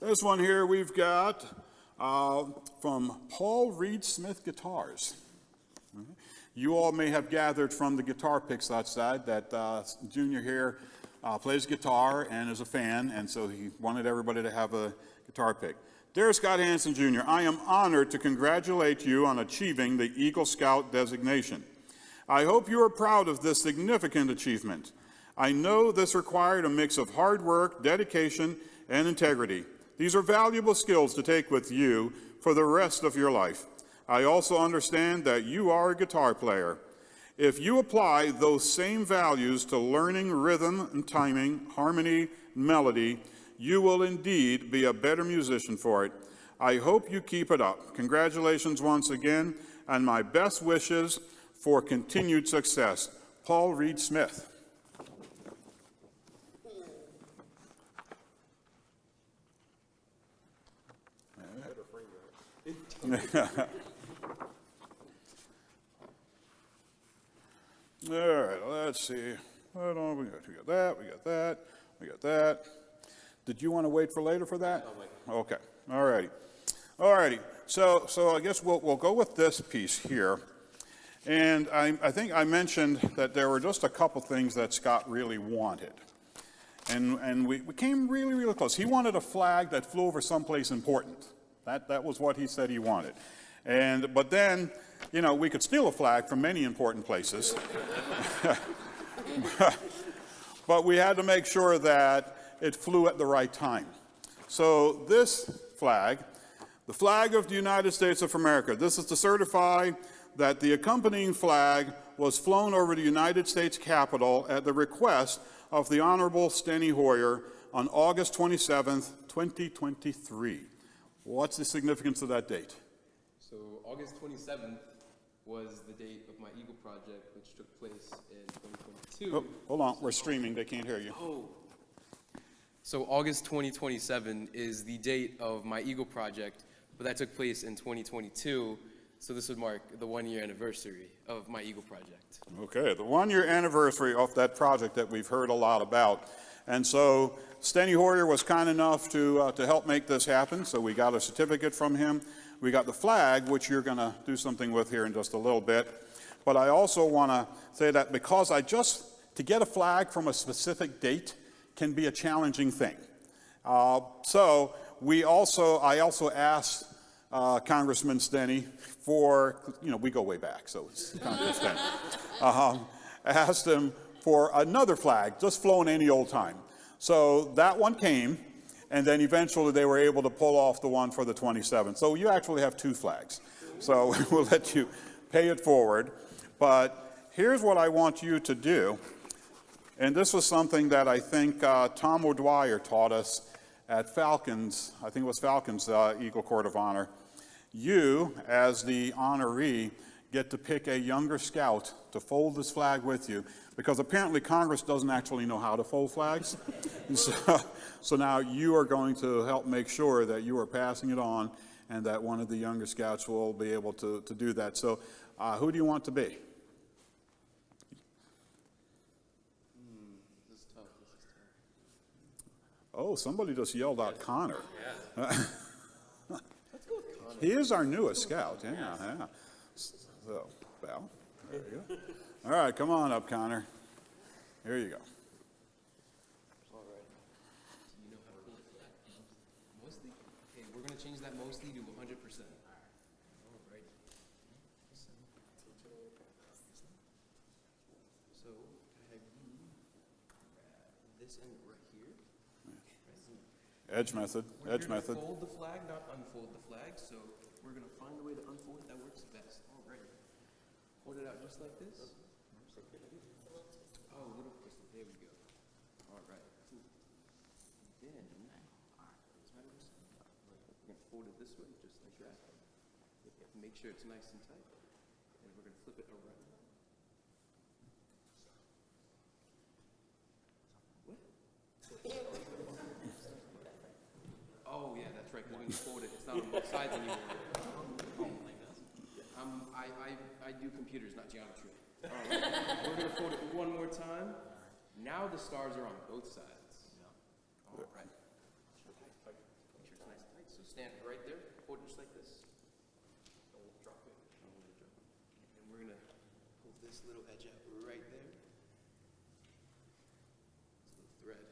This one here we've got from Paul Reed Smith Guitars. You all may have gathered from the guitar picks outside that Junior here plays guitar and is a fan, and so he wanted everybody to have a guitar pick. Dear Scott Hansen Jr., I am honored to congratulate you on achieving the Eagle Scout designation. I hope you are proud of this significant achievement. I know this required a mix of hard work, dedication, and integrity. These are valuable skills to take with you for the rest of your life. I also understand that you are a guitar player. If you apply those same values to learning rhythm and timing, harmony, melody, you will indeed be a better musician for it. I hope you keep it up. Congratulations once again, and my best wishes for continued success. Paul Reed Smith. All right, let's see. Hold on, we got that, we got that, we got that. Did you want to wait for later for that? Okay, all righty. All righty, so I guess we'll go with this piece here. And I think I mentioned that there were just a couple things that Scott really wanted. And we came really, really close. He wanted a flag that flew over someplace important. That was what he said he wanted. But then, you know, we could steal a flag from many important places. But we had to make sure that it flew at the right time. So this flag, the flag of the United States of America, this is to certify that the accompanying flag was flown over the United States Capitol at the request of the Honorable Steny Hoyer on August 27th, 2023. What's the significance of that date? So August 27th was the date of my Eagle project, which took place in 2022. Oh, hold on, we're streaming, they can't hear you. Oh. So August 2027 is the date of my Eagle project, but that took place in 2022. So this would mark the 1-year anniversary of my Eagle project. Okay, the 1-year anniversary of that project that we've heard a lot about. And so Steny Hoyer was kind enough to help make this happen, so we got a certificate from him. We got the flag, which you're going to do something with here in just a little bit. But I also want to say that because to get a flag from a specific date can be a challenging thing. So I also asked Congressman Steny for, you know, we go way back, so it's Congressman Steny. Asked him for another flag, just flown any old time. So that one came, and then eventually they were able to pull off the one for the 27th. So you actually have 2 flags. So we'll let you pay it forward. But here's what I want you to do. And this was something that I think Tom O'Dwyer taught us at Falcons, I think it was Falcons Eagle Court of Honor. You, as the honoree, get to pick a younger scout to fold this flag with you, because apparently Congress doesn't actually know how to fold flags. So now you are going to help make sure that you are passing it on and that one of the younger scouts will be able to do that. So who do you want to be? This is tough. Oh, somebody just yelled out Connor. Yeah. Let's go with Connor. He is our newest scout, yeah. So, Val, there you go. All right, come on up, Connor. Here you go. All right. Do you know how to hold that mostly? Okay, we're going to change that mostly to 100%. All right. this end right here. Edge method, We're edge here to method. fold the flag, not unfold the flag, so we're gonna find a way to unfold it that works best. All right. Hold it out just like this. Oh, little twist. There we go. All right. Cool. Then, we're gonna fold it this way, just like that. Make sure it's nice and tight, and we're gonna flip it around. What? Oh yeah, that's right. 'Cause when you fold it, it's not on both sides anymore. I do computers, not geometry. All right. We're gonna fold it one more time. Now the stars are on both sides. All right. Make sure it's nice and tight. So stand right there. Hold it just like this. Don't drop it. And we're gonna pull this little edge out right there. This little thread,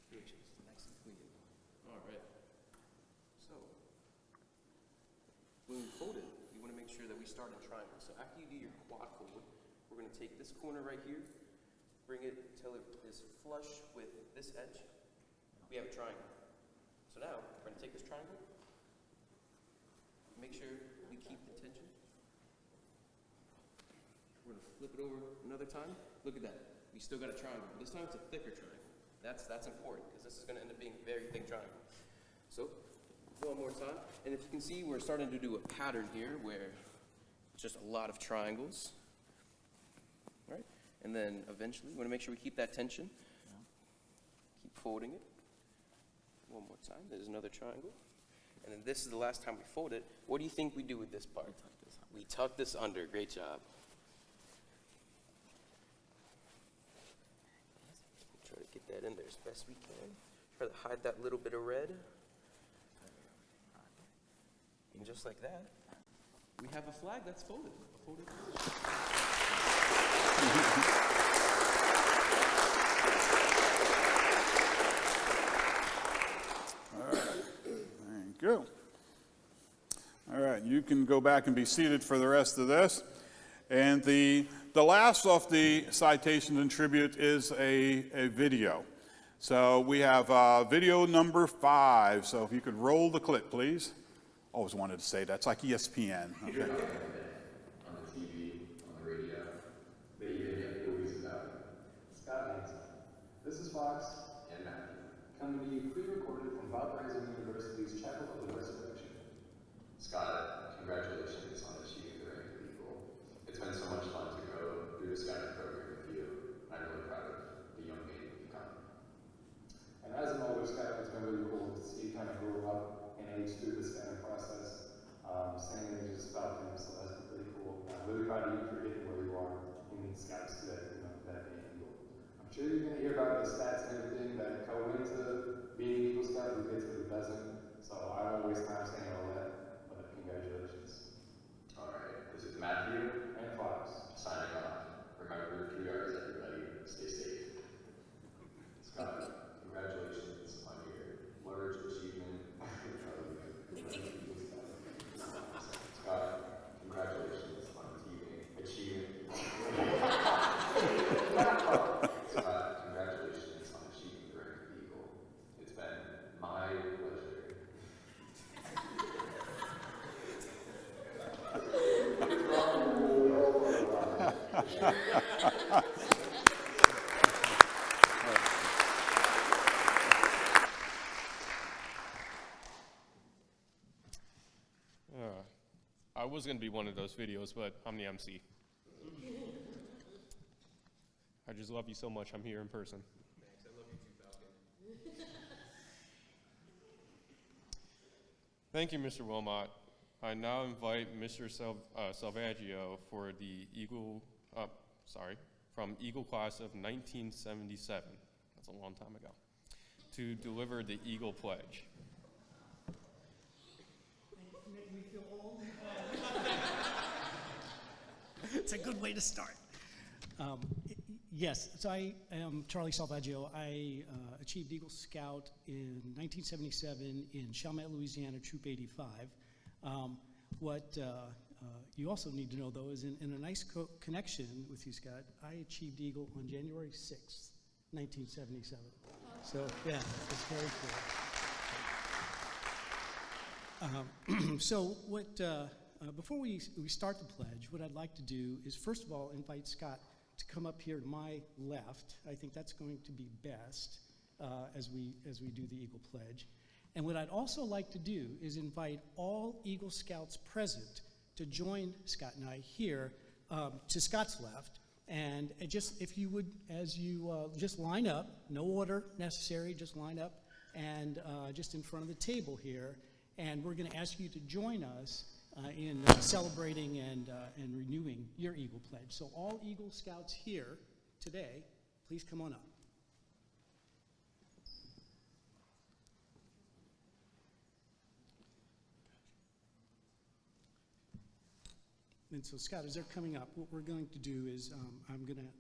which is nice and clean. All right. So when we fold it, you want to make sure that we start in triangle. So after you do your quad fold, we're going to take this corner right here, bring it until it is flush with this edge. We have a triangle. So now we're going to take this triangle, make sure we keep the tension. We're going to flip it over another time. Look at that. We still got a triangle. This time it's a thicker triangle. That's important because this is going to end up being a very thick triangle. So one more time. And if you can see, we're starting to do a pattern here where it's just a lot of triangles. Right? And then eventually, we want to make sure we keep that tension. Keep folding it. One more time. There's another triangle. And then this is the last time we fold it. What do you think we do with this part? We tuck this under. Great job. Try to get that in there as best we can. Try to hide that little bit of red. And just like that, we have a flag that's folded. A folded position. All right, thank you. All right, you can go back and be seated for the rest of this. And the last of the citations and tribute is a video. So we have video number 5. So if you could roll the clip, please. Always wanted to say that. It's like ESPN. Okay. On the TV, on the radio, they even make movies about it. Scott Hansen. This is Fox and Matthew, coming to you pre-recorded from Bob Rising University's Chapel of the Resurrection. Scott, congratulations on achieving the rank of equal. It's been so much fun to go through the scouting program with you. I'm really proud of the young man you've become. And as an older scout, it's been really cool to see you kind of grow up and age through the scouting process. Same age as Falcon, so that's pretty cool. I'm really proud of you for getting where you are in these scouts today, that being Eagle. I'm sure you're going to hear about the stats and everything that go into being an Eagle Scout, who gets it, who doesn't. So I won't waste time saying all that, but congratulations. All right, this is Matthew and Fox signing off. Remember, 2 yards, everybody. Stay safe. Scott, congratulations on your large achievement. Scott, congratulations on achieving. Scott, congratulations on achieving the rank of Eagle. It's been my pleasure. I was going to be one of those videos, but I'm the MC. I just love you so much. I'm here in person. Thanks. I love you too, Falcon. Thank you, Mr. Wilmot. I now invite Mr. Salvaggio for the from Eagle class of 1977, that's a long time ago, to deliver the Eagle Pledge. Make me feel old. It's a good way to start. Yes, so I am Charlie Salvaggio. I achieved Eagle Scout in 1977 in Chalmette, Louisiana, Troop 85. What you also need to know, though, is in a nice connection with you, Scott, I achieved Eagle on January 6th, 1977. So, yeah, it's very cool. So before we start the pledge, what I'd like to do is, first of all, invite Scott to come up here to my left. I think that's going to be best as we do the Eagle Pledge. And what I'd also like to do is invite all Eagle Scouts present to join Scott and I here to Scott's left. And just, if you would, as you just line up, no order necessary, just line up, and just in front of the table here. And we're going to ask you to join us in celebrating and renewing your Eagle Pledge. So all Eagle Scouts here today, please come on up. And so, Scott, as they're coming up, what we're going to do is I'm going to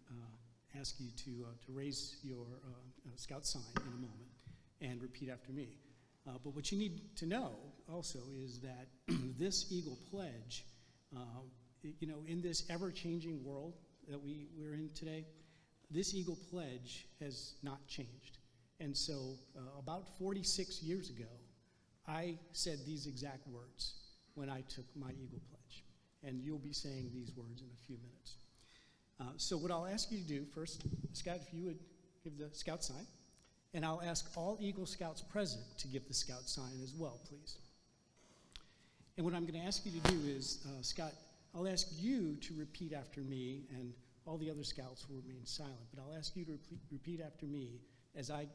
ask you to raise your Scout sign in a moment and repeat after me. But what you need to know also is that this Eagle Pledge, in this ever-changing world that we're in today, this Eagle Pledge has not changed. And so about 46 years ago, I said these exact words when I took my Eagle Pledge. And you'll be saying these words in a few minutes. So what I'll ask you to do first, Scott, if you would give the Scout sign, and I'll ask all Eagle Scouts present to give the Scout sign as well, please. And what I'm going to ask you to do is, Scott, I'll ask you to repeat after me, and all the other Scouts will remain silent, but I'll ask you to repeat after me as I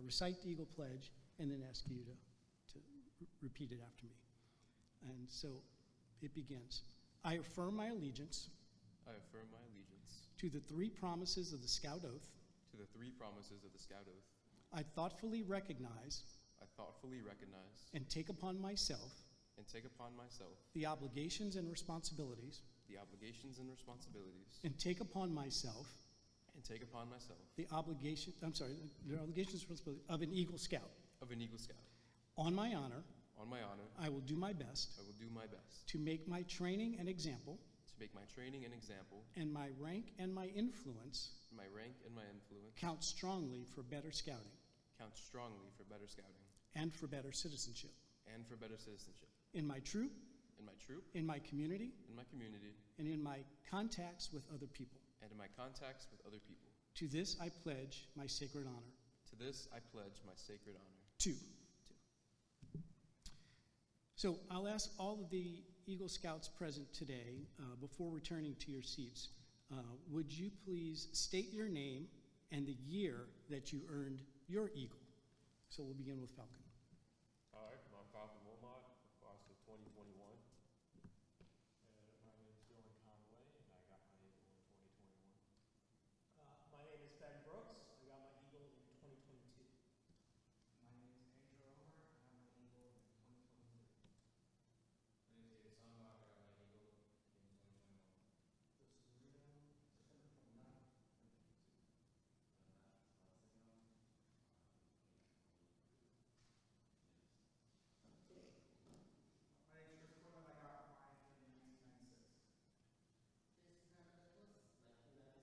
recite the Eagle Pledge, and then ask you to repeat it after me. And so it begins. I affirm my allegiance. I affirm my allegiance to the three promises of the Scout Oath. to the three promises of the Scout Oath. I thoughtfully recognize and take upon myself the the obligations and responsibilities and take upon myself the obligations and responsibilities of an Eagle Scout. On my honor, I will do my best to make my training an example and my rank and my influence count strongly for better scouting and for better citizenship. In my troop, in my community, and in my contacts with other people. To this I pledge my sacred honor. Two. So I'll ask all of the Eagle Scouts present today, before returning to your seats, would you please state your name and the year that you earned your Eagle? So we'll begin with Falcon. All right, I'm Falcon Wilmot, class of 2021. My name is Dylan Conway, and I got my Eagle in 2021. My name is Ben Brooks. I got my Eagle in 2022. My name is Andrew Omer. I got my Eagle in 2023. My name is David Sonbach. I got my Eagle in 2021. This is Reno, September 29th, 2022. My name is Chris Quinlan.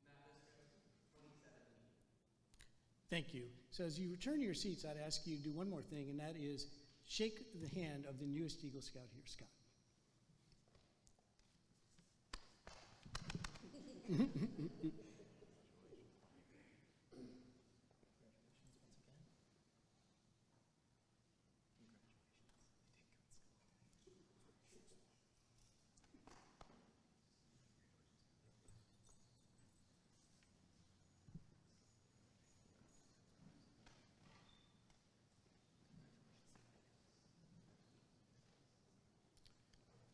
I got mine in 1996. Thank you. So as you return to your seats, I'd ask you to do one more thing, and that is shake the hand of the newest Eagle Scout here, Scott.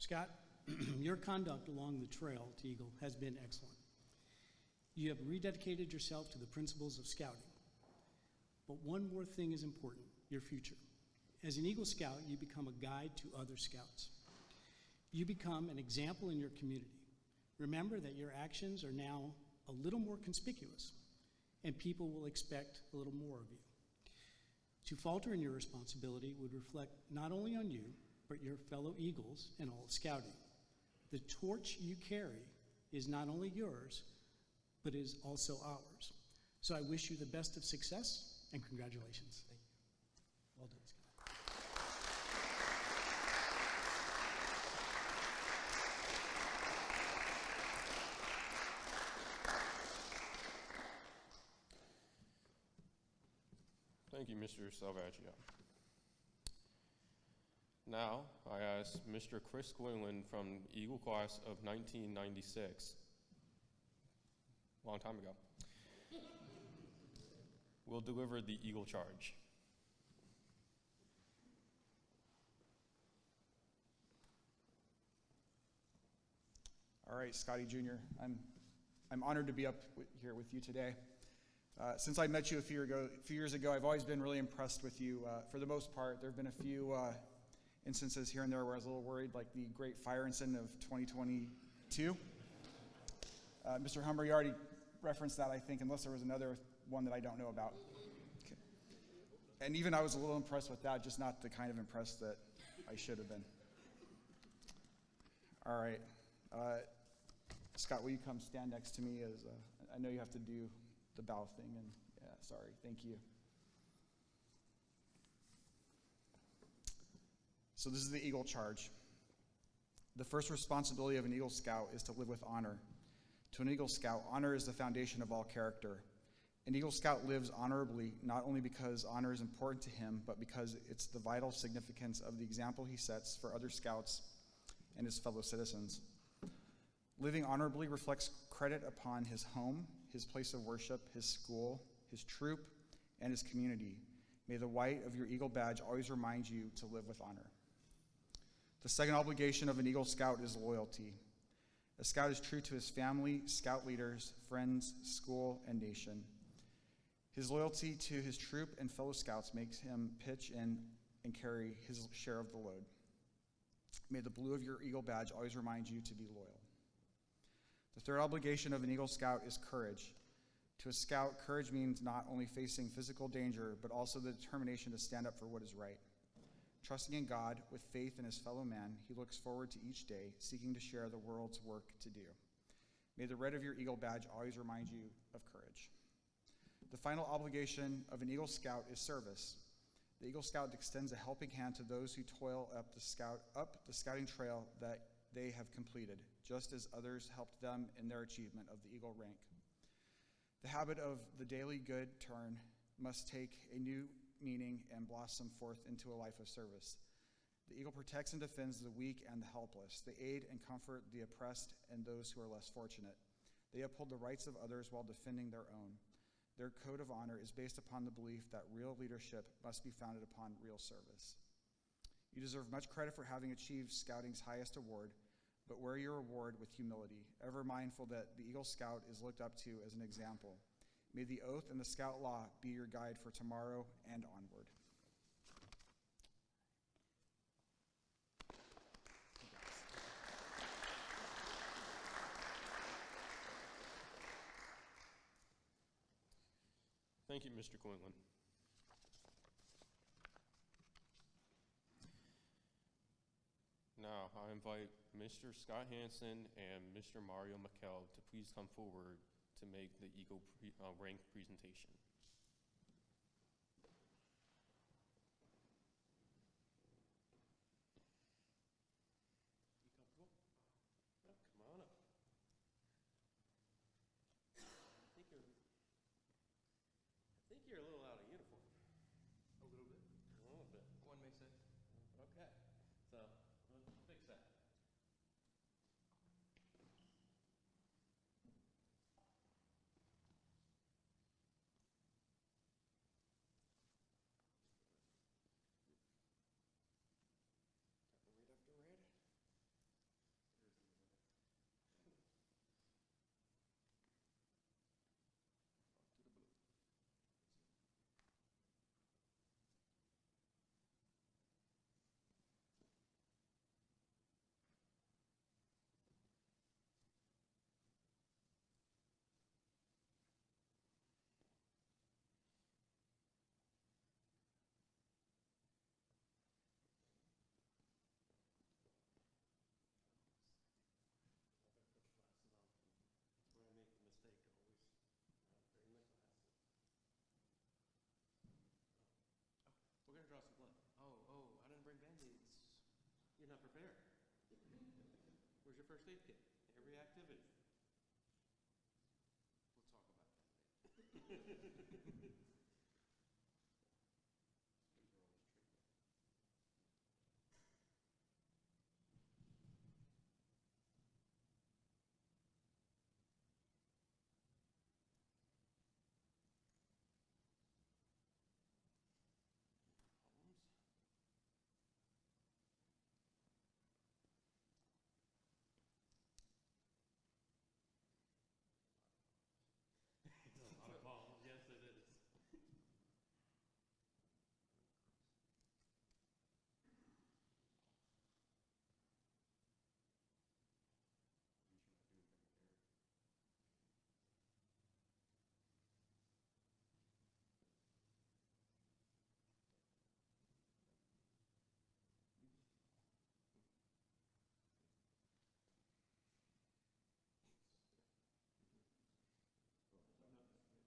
Scott, your conduct along the trail to Eagle has been excellent. You have rededicated yourself to the principles of scouting. But one more thing is important, your future. As an Eagle Scout, you become a guide to other Scouts. You become an example in your community. Remember that your actions are now a little more conspicuous, and people will expect a little more of you. To falter in your responsibility would reflect not only on you, but your fellow Eagles and all of Scouting. The torch you carry is not only yours, but is also ours. So I wish you the best of success and congratulations. Thank you. Well done, Scott. Thank you, Mr. Salvaggio. Now, I ask Mr. Chris Quinlan from Eagle Class of 1996, a long time ago, will deliver the Eagle Charge. All right, Scotty Jr., I'm honored to be up here with you today. Since I met you a few years ago, I've always been really impressed with you. For the most part, there have been a few instances here and there where I was a little worried, like the Great Fire Incident of 2022. Mr. Hummer, you already referenced that, I think, unless there was another one that I don't know about. Okay. And even I was a little impressed with that, just not the kind of impressed that I should have been. All right. Scott, will you come stand next to me? As I know you have to do the bow thing, and yeah, sorry. Thank you. So this is the Eagle Charge. The first responsibility of an Eagle Scout is to live with honor. To an Eagle Scout, honor is the foundation of all character. An Eagle Scout lives honorably not only because honor is important to him, but because it's the vital significance of the example he sets for other Scouts and his fellow citizens. Living honorably reflects credit upon his home, his place of worship, his school, his troop, and his community. May the white of your Eagle badge always remind you to live with honor. The second obligation of an Eagle Scout is loyalty. A Scout is true to his family, Scout leaders, friends, school, and nation. His loyalty to his troop and fellow Scouts makes him pitch in and carry his share of the load. May the blue of your Eagle badge always remind you to be loyal. The third obligation of an Eagle Scout is courage. To a Scout, courage means not only facing physical danger, but also the determination to stand up for what is right. Trusting in God with faith in his fellow man, he looks forward to each day, seeking to share the world's work to do. May the red of your Eagle badge always remind you of courage. The final obligation of an Eagle Scout is service. The Eagle Scout extends a helping hand to those who toil up the scouting trail that they have completed, just as others helped them in their achievement of the Eagle rank. The habit of the daily good turn must take a new meaning and blossom forth into a life of service. The Eagle protects and defends the weak and the helpless. They aid and comfort the oppressed and those who are less fortunate. They uphold the rights of others while defending their own. Their code of honor is based upon the belief that real leadership must be founded upon real service. You deserve much credit for having achieved Scouting's highest award, but wear your award with humility, ever mindful that the Eagle Scout is looked up to as an example. May the oath and the Scout law be your guide for tomorrow and onward. Thank you, Mr. Quinlan. Now, I invite Mr. Scott Hansen and Mr. Mario McKell to please come forward to make the Eagle rank presentation. You comfortable? Oh, come on up. I think you're a little out of uniform. A little bit? A little bit. One may say. Okay. So, let's fix that. Red after red. To the blue. Where's your first aid kit? Every activity. We'll talk about that later. A lot of palms, yes it is.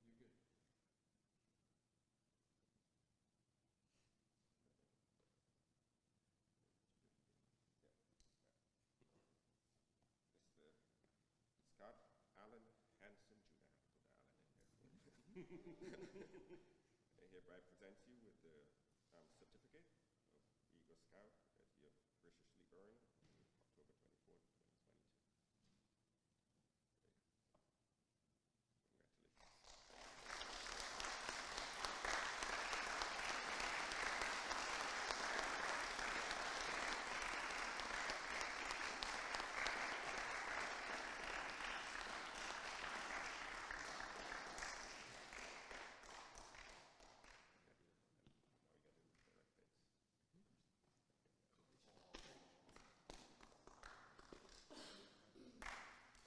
You're good. Mr. Scott Allen Hansen Jr. I have to put the Allen in there for you. I hereby present you with the certificate of Eagle Scout that you have graciously earned on October 24th, 2022.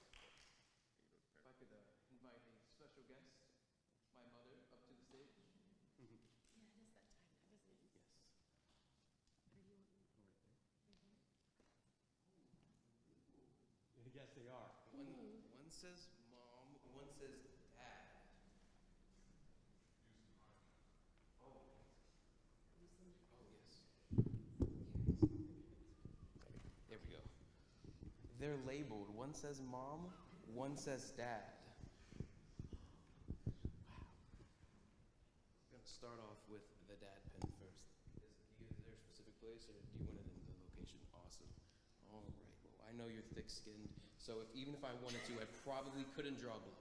Congratulations. If I could invite a special guest, my mother, up to the stage. Yeah, it is that time. That was it. Yes. Yes, they are. One says mom, one says dad. Oh. Oh, yes. There we go. They're labeled. One says mom, one says dad. Wow. I'm gonna start off with the dad pen first. Is there a specific place, or do you want it in the location? Awesome. All right. Well, I know you're thick-skinned, so even if I wanted to, I probably couldn't draw blood.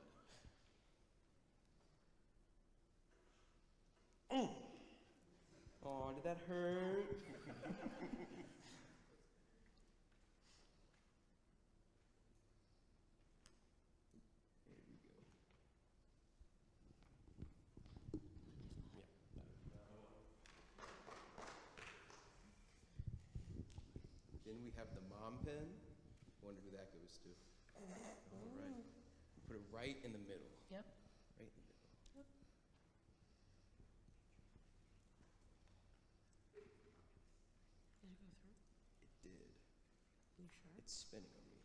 Oh, did that hurt? There we go. Yeah. Then we have the mom pen. Wonder who that goes to. All right. Put it right in the middle. Yep. Right in the middle. Yep. Did it go through? It did. You sure? It's spinning on me.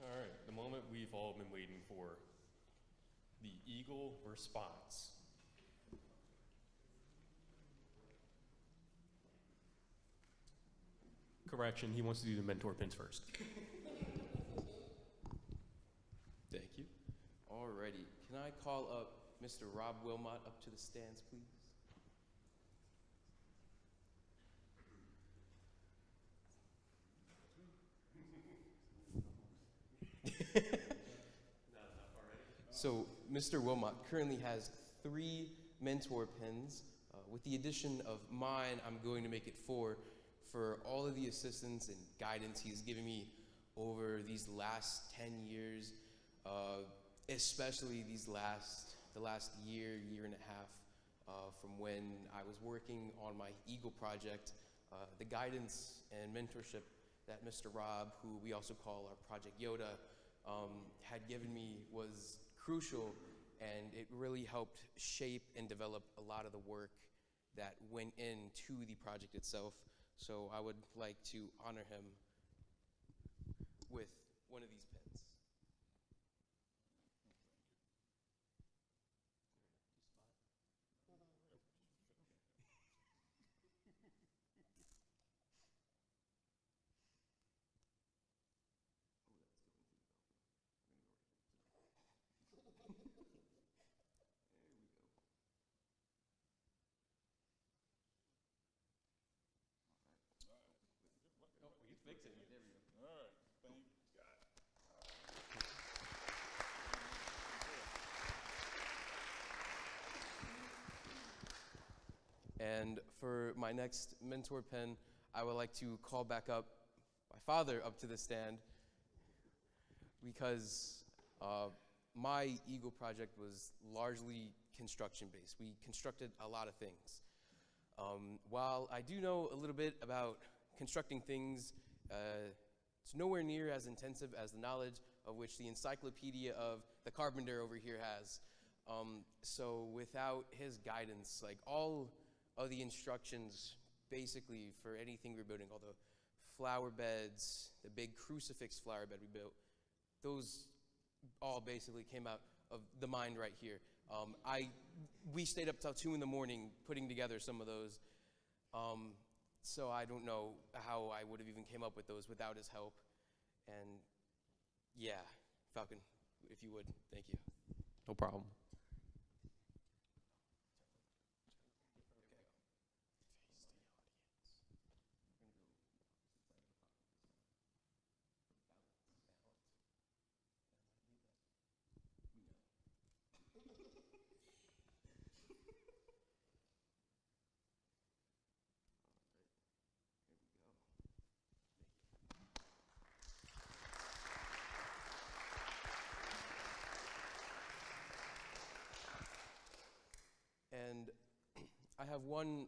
All right, the moment we've all been waiting for, the Eagle response. Correction, he wants to do the mentor pins first. Thank you. Alrighty, can I call up Mr. Rob Wilmot up to the stands, please? So, Mr. Wilmot currently has 3 mentor pins. With the addition of mine, I'm going to make it 4 for all of the assistance and guidance he's given me over these last 10 years, especially the last year and a half, from when I was working on my Eagle project. The guidance and mentorship that Mr. Rob, who we also call our Project Yoda, had given me was crucial, and it really helped shape and develop a lot of the work that went into the project itself. So I would like to honor him with one of these pens. Oh, we fixing you. There we go. All right, thank God. And for my next mentor pen, I would like to call back up my father up to the stand, because my Eagle project was largely construction-based. We constructed a lot of things. While I do know a little bit about constructing things, it's nowhere near as intensive as the knowledge of which the encyclopedia of the carpenter over here has. So without his guidance, like all of the instructions basically for anything we're building, all the flower beds, the big crucifix flower bed we built, those all basically came out of the mind right here. We stayed up till 2 in the morning putting together some of those. So I don't know how I would have even came up with those without his help. And yeah, Falcon, if you would, thank you. No problem. And I have one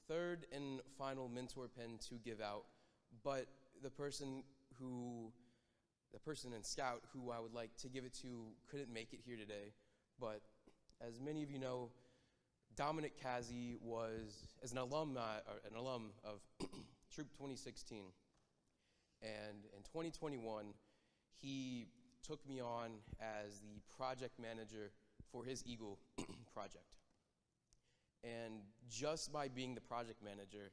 third and final mentor pen to give out, but the person in Scout who I would like to give it to couldn't make it here today. But as many of you know, Dominic Kazi was an alum of Troop 2016. And in 2021, he took me on as the project manager for his Eagle project. And just by being the project manager,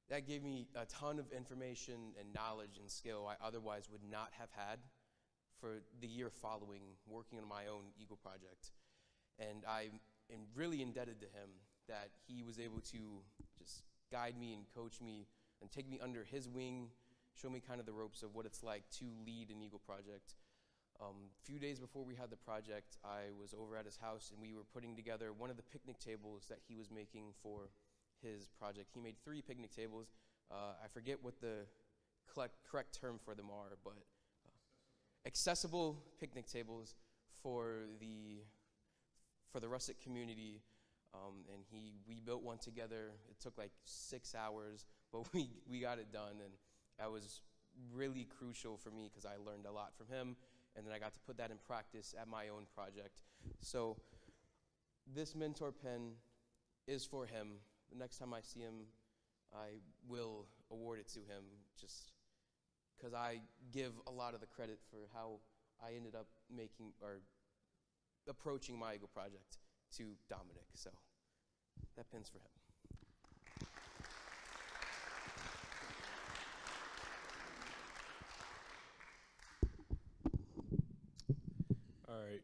that gave me a ton of information and knowledge and skill I otherwise would not have had for the year following working on my own Eagle project. And I am really indebted to him that he was able to just guide me and coach me and take me under his wing, show me kind of the ropes of what it's like to lead an Eagle project. A few days before we had the project, I was over at his house and we were putting together one of the picnic tables that he was making for his project. He made 3 picnic tables. I forget what the correct term for them are, but accessible picnic tables for the rustic community. And we built one together. It took like 6 hours, but we got it done, and that was really crucial for me because I learned a lot from him. And then I got to put that in practice at my own project. So this mentor pen is for him. The next time I see him, I will award it to him, just because I give a lot of the credit for how I ended up approaching my Eagle project to Dominic. So that pen's for him. All right.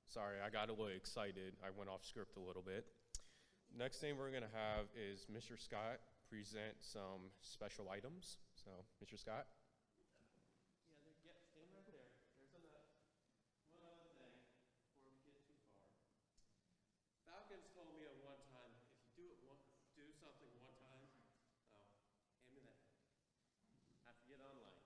Sorry, I got a little excited. I went off script a little bit. Next thing we're going to have is Mr. Scott present some special items. So, Mr. Scott. Yeah, stand right there. There's one other thing before we get too far. Falcons told me at one time, if you do something one time, hand me that. I have to get online.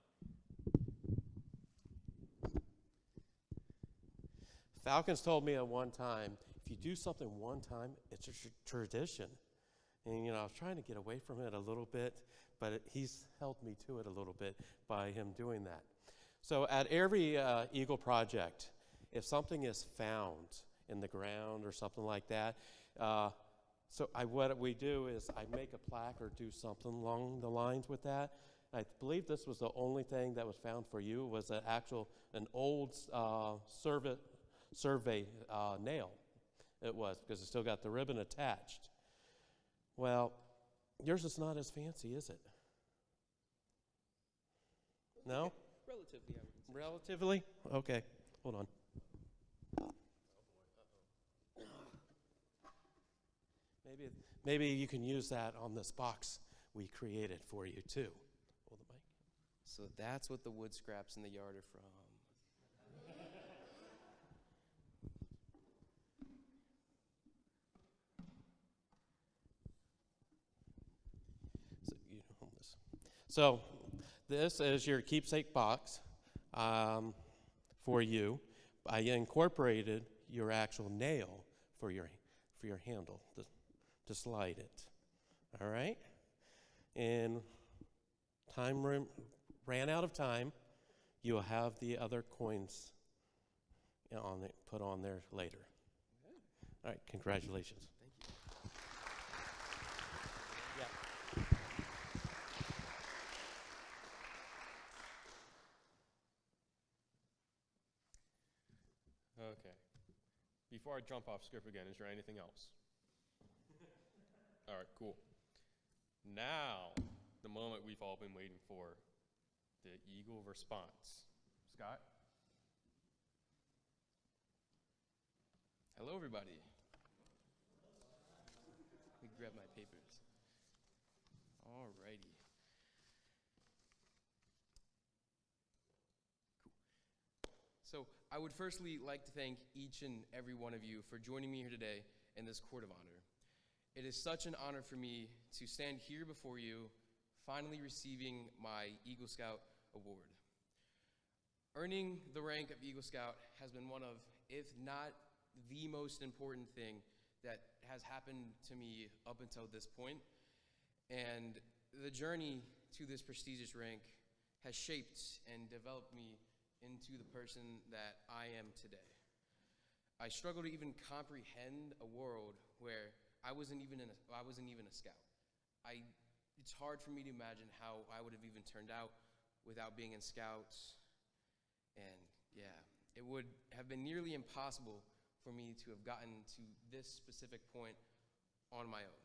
Falcons told me at one time, if you do something one time, it's a tradition. And, you know, I was trying to get away from it a little bit, but he's held me to it a little bit by him doing that. So at every Eagle project, if something is found in the ground or something like that, what we do is I make a plaque or do something along the lines with that. I believe this was the only thing that was found for you was an old survey nail. It was, because it still got the ribbon attached. Well, yours is not as fancy, is it? No? Relatively, I would say. Relatively? Okay, hold on. Maybe you can use that on this box we created for you too. Hold the mic. So that's what the wood scraps in the yard are from. So you hold this. So this is your keepsake box for you. I incorporated your actual nail for your handle to slide it. All right? And time ran out of time. You will have the other coins put on there later. Okay. All right, congratulations. Thank you. Okay. Before I jump off script again, is there anything else? All right, cool. Now, the moment we've all been waiting for, the Eagle response. Scott? Hello, everybody. Let me grab my papers. All righty. Cool. So I would firstly like to thank each and every one of you for joining me here today in this Court of Honor. It is such an honor for me to stand here before you, finally receiving my Eagle Scout Award. Earning the rank of Eagle Scout has been one of, if not the most important thing that has happened to me up until this point. And the journey to this prestigious rank has shaped and developed me into the person that I am today. I struggle to even comprehend a world where I wasn't even a scout. It's hard for me to imagine how I would have even turned out without being in scouts. And yeah, it would have been nearly impossible for me to have gotten to this specific point on my own.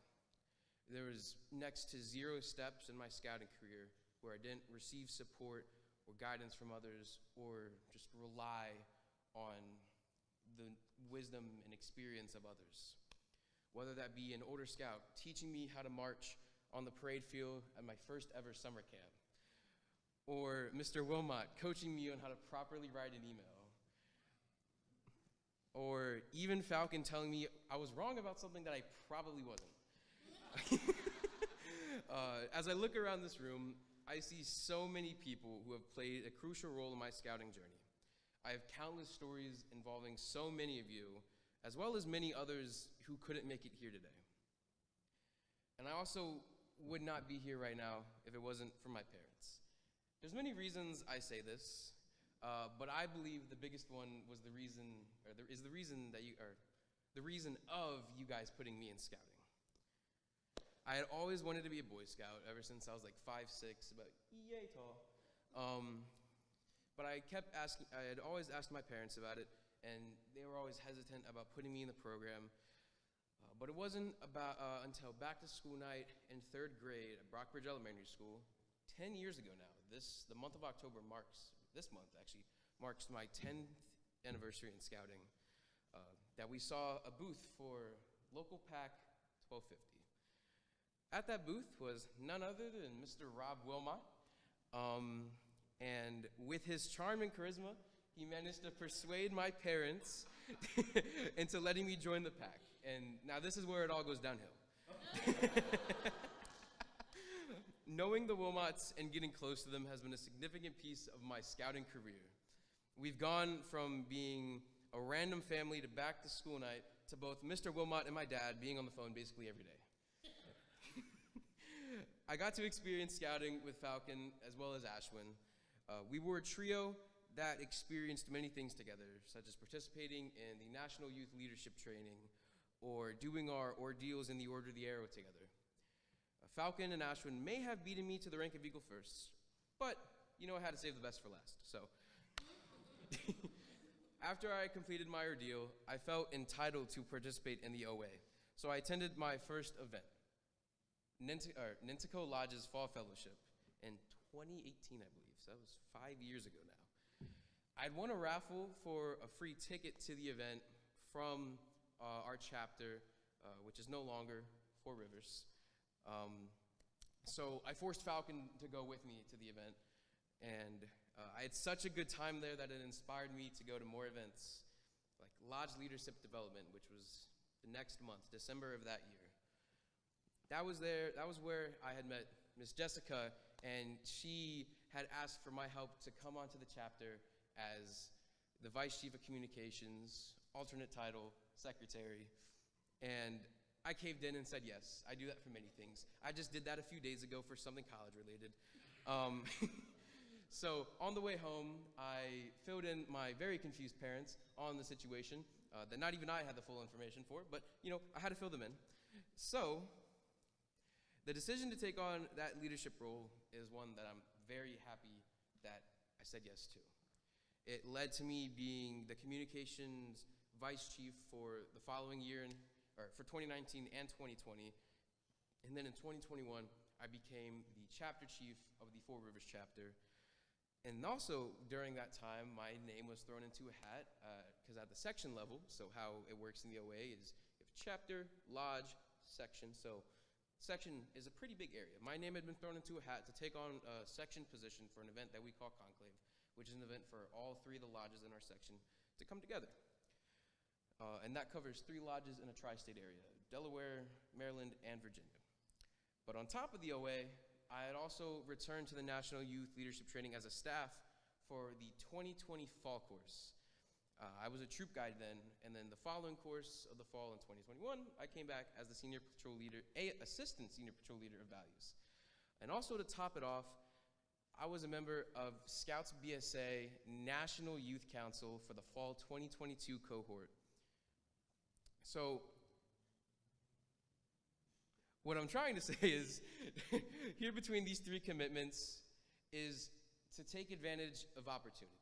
There was next to 0 steps in my scouting career where I didn't receive support or guidance from others or just rely on the wisdom and experience of others. Whether that be an older scout teaching me how to march on the parade field at my first ever summer camp, or Mr. Wilmot coaching me on how to properly write an email, or even Falcon telling me I was wrong about something that I probably wasn't. As I look around this room, I see so many people who have played a crucial role in my scouting journey. I have countless stories involving so many of you, as well as many others who couldn't make it here today. And I also would not be here right now if it wasn't for my parents. There's many reasons I say this, but I believe the biggest one was the reason of you guys putting me in scouting. I had always wanted to be a Boy Scout ever since I was like 5'6", about yay tall. But I had always asked my parents about it, and they were always hesitant about putting me in the program. But it wasn't until back to school night in 3rd grade at Brockbridge Elementary School, 10 years ago now. The month of October marks my 10th anniversary in scouting, that we saw a booth for local pack 1250. At that booth was none other than Mr. Rob Wilmot, and with his charm and charisma, he managed to persuade my parents into letting me join the pack. And now this is where it all goes downhill. Knowing the Wilmots and getting close to them has been a significant piece of my scouting career. We've gone from being a random family to back to school night to both Mr. Wilmot and my dad being on the phone basically every day. I got to experience scouting with Falcon as well as Ashwin. We were a trio that experienced many things together, such as participating in the National Youth Leadership Training or doing our ordeals in the Order of the Arrow together. Falcon and Ashwin may have beaten me to the rank of Eagle first, but you know I had to save the best for last, so. After I completed my ordeal, I felt entitled to participate in the OA, so I attended my first event, Nintico Lodge's Fall Fellowship in 2018, I believe, so that was 5 years ago now. I'd won a raffle for a free ticket to the event from our chapter, which is no longer Four Rivers. So I forced Falcon to go with me to the event, and I had such a good time there that it inspired me to go to more events, like Lodge Leadership Development, which was the next month, December of that year. That was where I had met Miss Jessica, and she had asked for my help to come onto the chapter as the Vice Chief of Communications, alternate title, secretary, and I caved in and said yes. I do that for many things. I just did that a few days ago for something college related. So on the way home, I filled in my very confused parents on the situation that not even I had the full information for, but you know, I had to fill them in. So the decision to take on that leadership role is one that I'm very happy that I said yes to. It led to me being the communications vice chief for the following year, for 2019 and 2020. And then in 2021, I became the chapter chief of the Four Rivers chapter. And also during that time, my name was thrown into a hat, because at the section level, so how it works in the OA is you have chapter, lodge, section. So section is a pretty big area. My name had been thrown into a hat to take on a section position for an event that we call Conclave, which is an event for all three of the lodges in our section to come together. And that covers 3 lodges in a tri-state area, Delaware, Maryland, and Virginia. But on top of the OA, I had also returned to the National Youth Leadership Training as a staff for the 2020 fall course. I was a troop guide then, and then the following course of the fall in 2021, I came back as the senior patrol leader, assistant senior patrol leader of values. And also to top it off, I was a member of Scouts BSA National Youth Council for the fall 2022 cohort. So what I'm trying to say is, here between these 3 commitments is to take advantage of opportunity.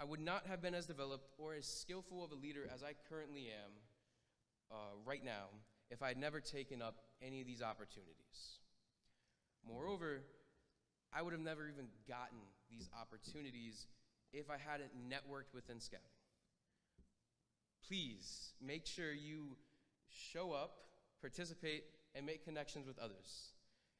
I would not have been as developed or as skillful of a leader as I currently am right now if I had never taken up any of these opportunities. Moreover, I would have never even gotten these opportunities if I hadn't networked within scouting. Please make sure you show up, participate, and make connections with others.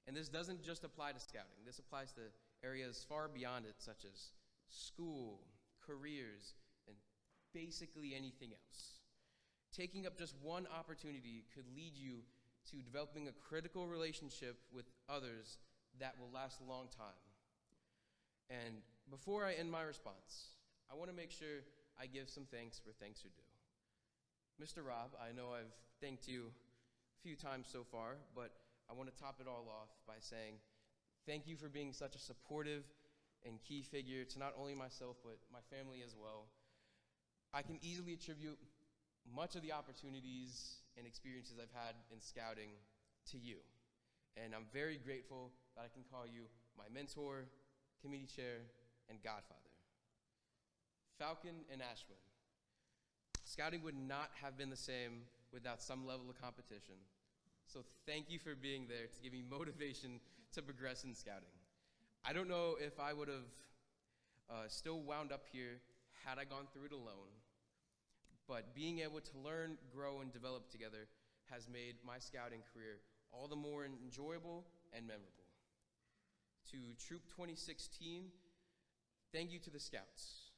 And this doesn't just apply to scouting. This applies to areas far beyond it, such as school, careers, and basically anything else. Taking up just one opportunity could lead you to developing a critical relationship with others that will last a long time. And before I end my response, I want to make sure I give some thanks where thanks are due. Mr. Rob, I know I've thanked you a few times so far, but I want to top it all off by saying thank you for being such a supportive and key figure to not only myself, but my family as well. I can easily attribute much of the opportunities and experiences I've had in scouting to you. And I'm very grateful that I can call you my mentor, committee chair, and godfather. Falcon and Ashwin, scouting would not have been the same without some level of competition. So thank you for being there to give me motivation to progress in scouting. I don't know if I would have still wound up here had I gone through it alone, but being able to learn, grow, and develop together has made my scouting career all the more enjoyable and memorable. To Troop 2016, thank you to the Scouts.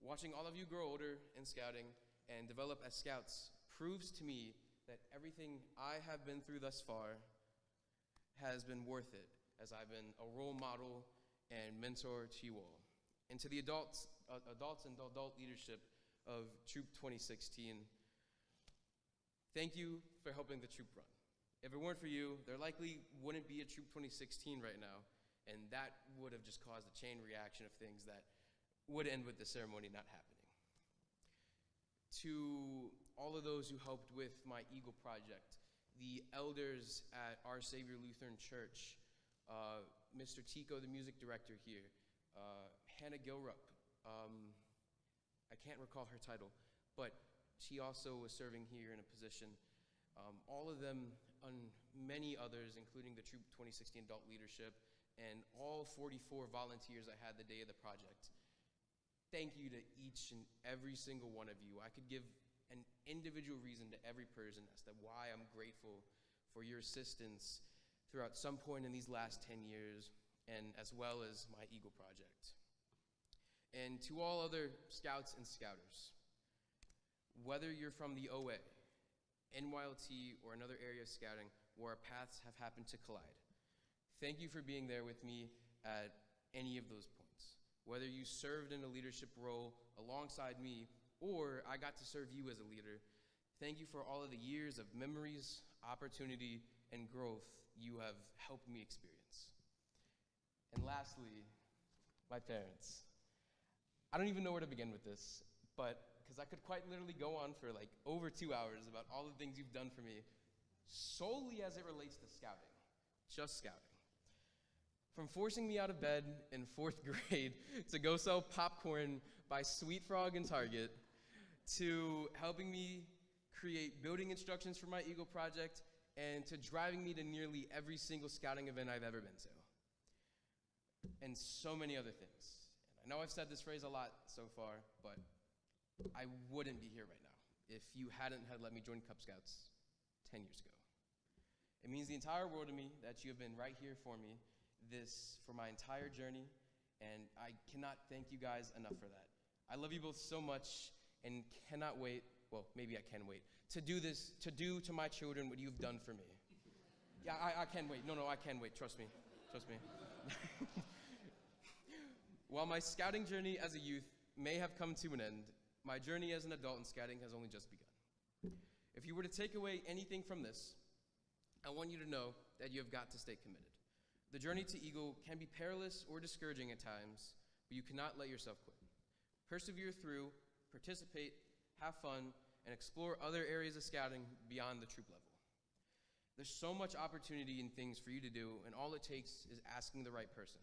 Watching all of you grow older in scouting and develop as Scouts proves to me that everything I have been through thus far has been worth it, as I've been a role model and mentor to you all. And to the adults and adult leadership of Troop 2016, thank you for helping the troop run. If it weren't for you, there likely wouldn't be a Troop 2016 right now, and that would have just caused a chain reaction of things that would end with the ceremony not happening. To all of those who helped with my Eagle project, the elders at Our Savior Lutheran Church, Mr. Tico, the music director here, Hannah Gilrup, I can't recall her title, but she also was serving here in a position. All of them and many others, including the Troop 2016 adult leadership and all 44 volunteers I had the day of the project. Thank you to each and every single one of you. I could give an individual reason to every person as to why I'm grateful for your assistance throughout some point in these last 10 years, and as well as my Eagle project. And to all other scouts and scouters, whether you're from the OA, NYLT, or another area of scouting where our paths have happened to collide, thank you for being there with me at any of those points. Whether you served in a leadership role alongside me, or I got to serve you as a leader, thank you for all of the years of memories, opportunity, and growth you have helped me experience. And lastly, my parents. I don't even know where to begin with this, but because I could quite literally go on for like over 2 hours about all the things you've done for me, solely as it relates to scouting, just scouting. From forcing me out of bed in 4th grade to go sell popcorn by Sweet Frog in Target, to helping me create building instructions for my Eagle project, and to driving me to nearly every single scouting event I've ever been to. And so many other things. And I know I've said this phrase a lot so far, but I wouldn't be here right now if you hadn't had let me join Cub Scouts 10 years ago. It means the entire world to me that you have been right here for me for my entire journey, and I cannot thank you guys enough for that. I love you both so much and cannot wait, well, maybe I can wait, to do to my children what you've done for me. Yeah, I can wait. No, I can wait. Trust me. Trust me. While my scouting journey as a youth may have come to an end, my journey as an adult in scouting has only just begun. If you were to take away anything from this, I want you to know that you have got to stay committed. The journey to Eagle can be perilous or discouraging at times, but you cannot let yourself quit. Persevere through, participate, have fun, and explore other areas of scouting beyond the troop level. There's so much opportunity and things for you to do, and all it takes is asking the right person.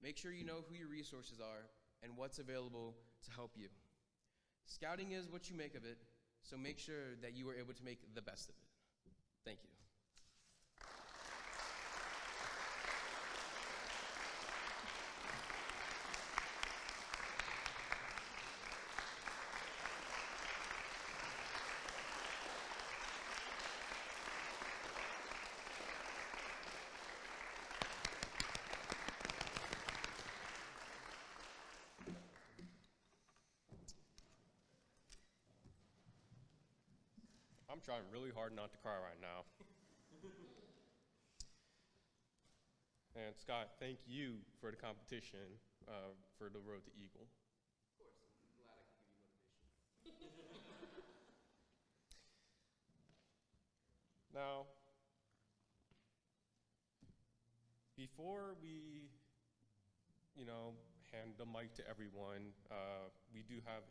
Make sure you know who your resources are and what's available to help you. Scouting is what you make of it, so make sure that you are able to make the best of it. Thank you. I'm trying really hard not to cry right now. And Scott, thank you for the competition for the Road to Eagle. Of course, I'm glad I could give you motivation. Now, before we, hand the mic to everyone, we do have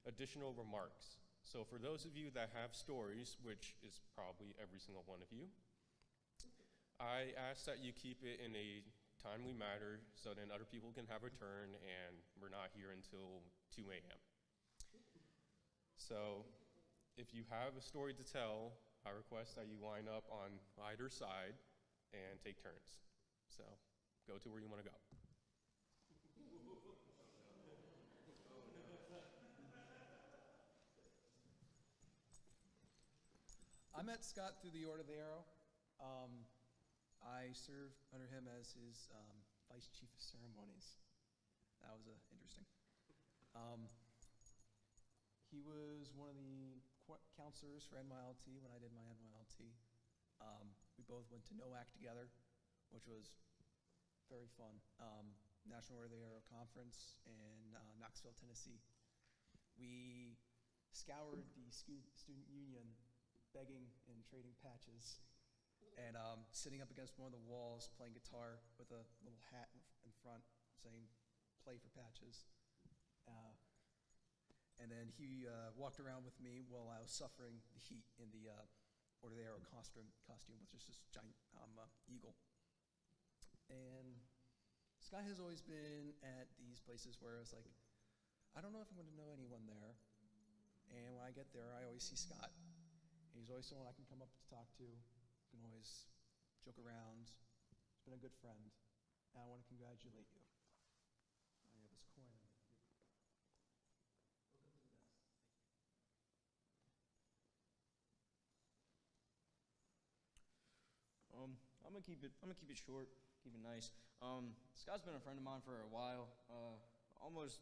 additional remarks. So for those of you that have stories, which is probably every single one of you, I ask that you keep it in a timely manner so then other people can have a turn and we're not here until 2 a.m. So if you have a story to tell, I request that you line up on either side and take turns. So go to where you want to go. I met Scott through the Order of the Arrow. I served under him as his Vice Chief of Ceremonies. That was interesting. He was one of the counselors for NYLT when I did my NYLT. We both went to NOAC together, which was very fun. National Order of the Arrow Conference in Knoxville, Tennessee. We scoured the student union begging and trading patches and sitting up against one of the walls playing guitar with a little hat in front saying, "Play for Patches." And then he walked around with me while I was suffering the heat in the Order of the Arrow costume, which is this giant eagle. And Scott has always been at these places where it's like, I don't know if I'm going to know anyone there. And when I get there, I always see Scott. And he's always someone I can come up to talk to, can always joke around. He's been a good friend. And I want to congratulate you. I have this coin. I'm gonna keep it short, keep it nice. Scout's been a friend of mine for a while, almost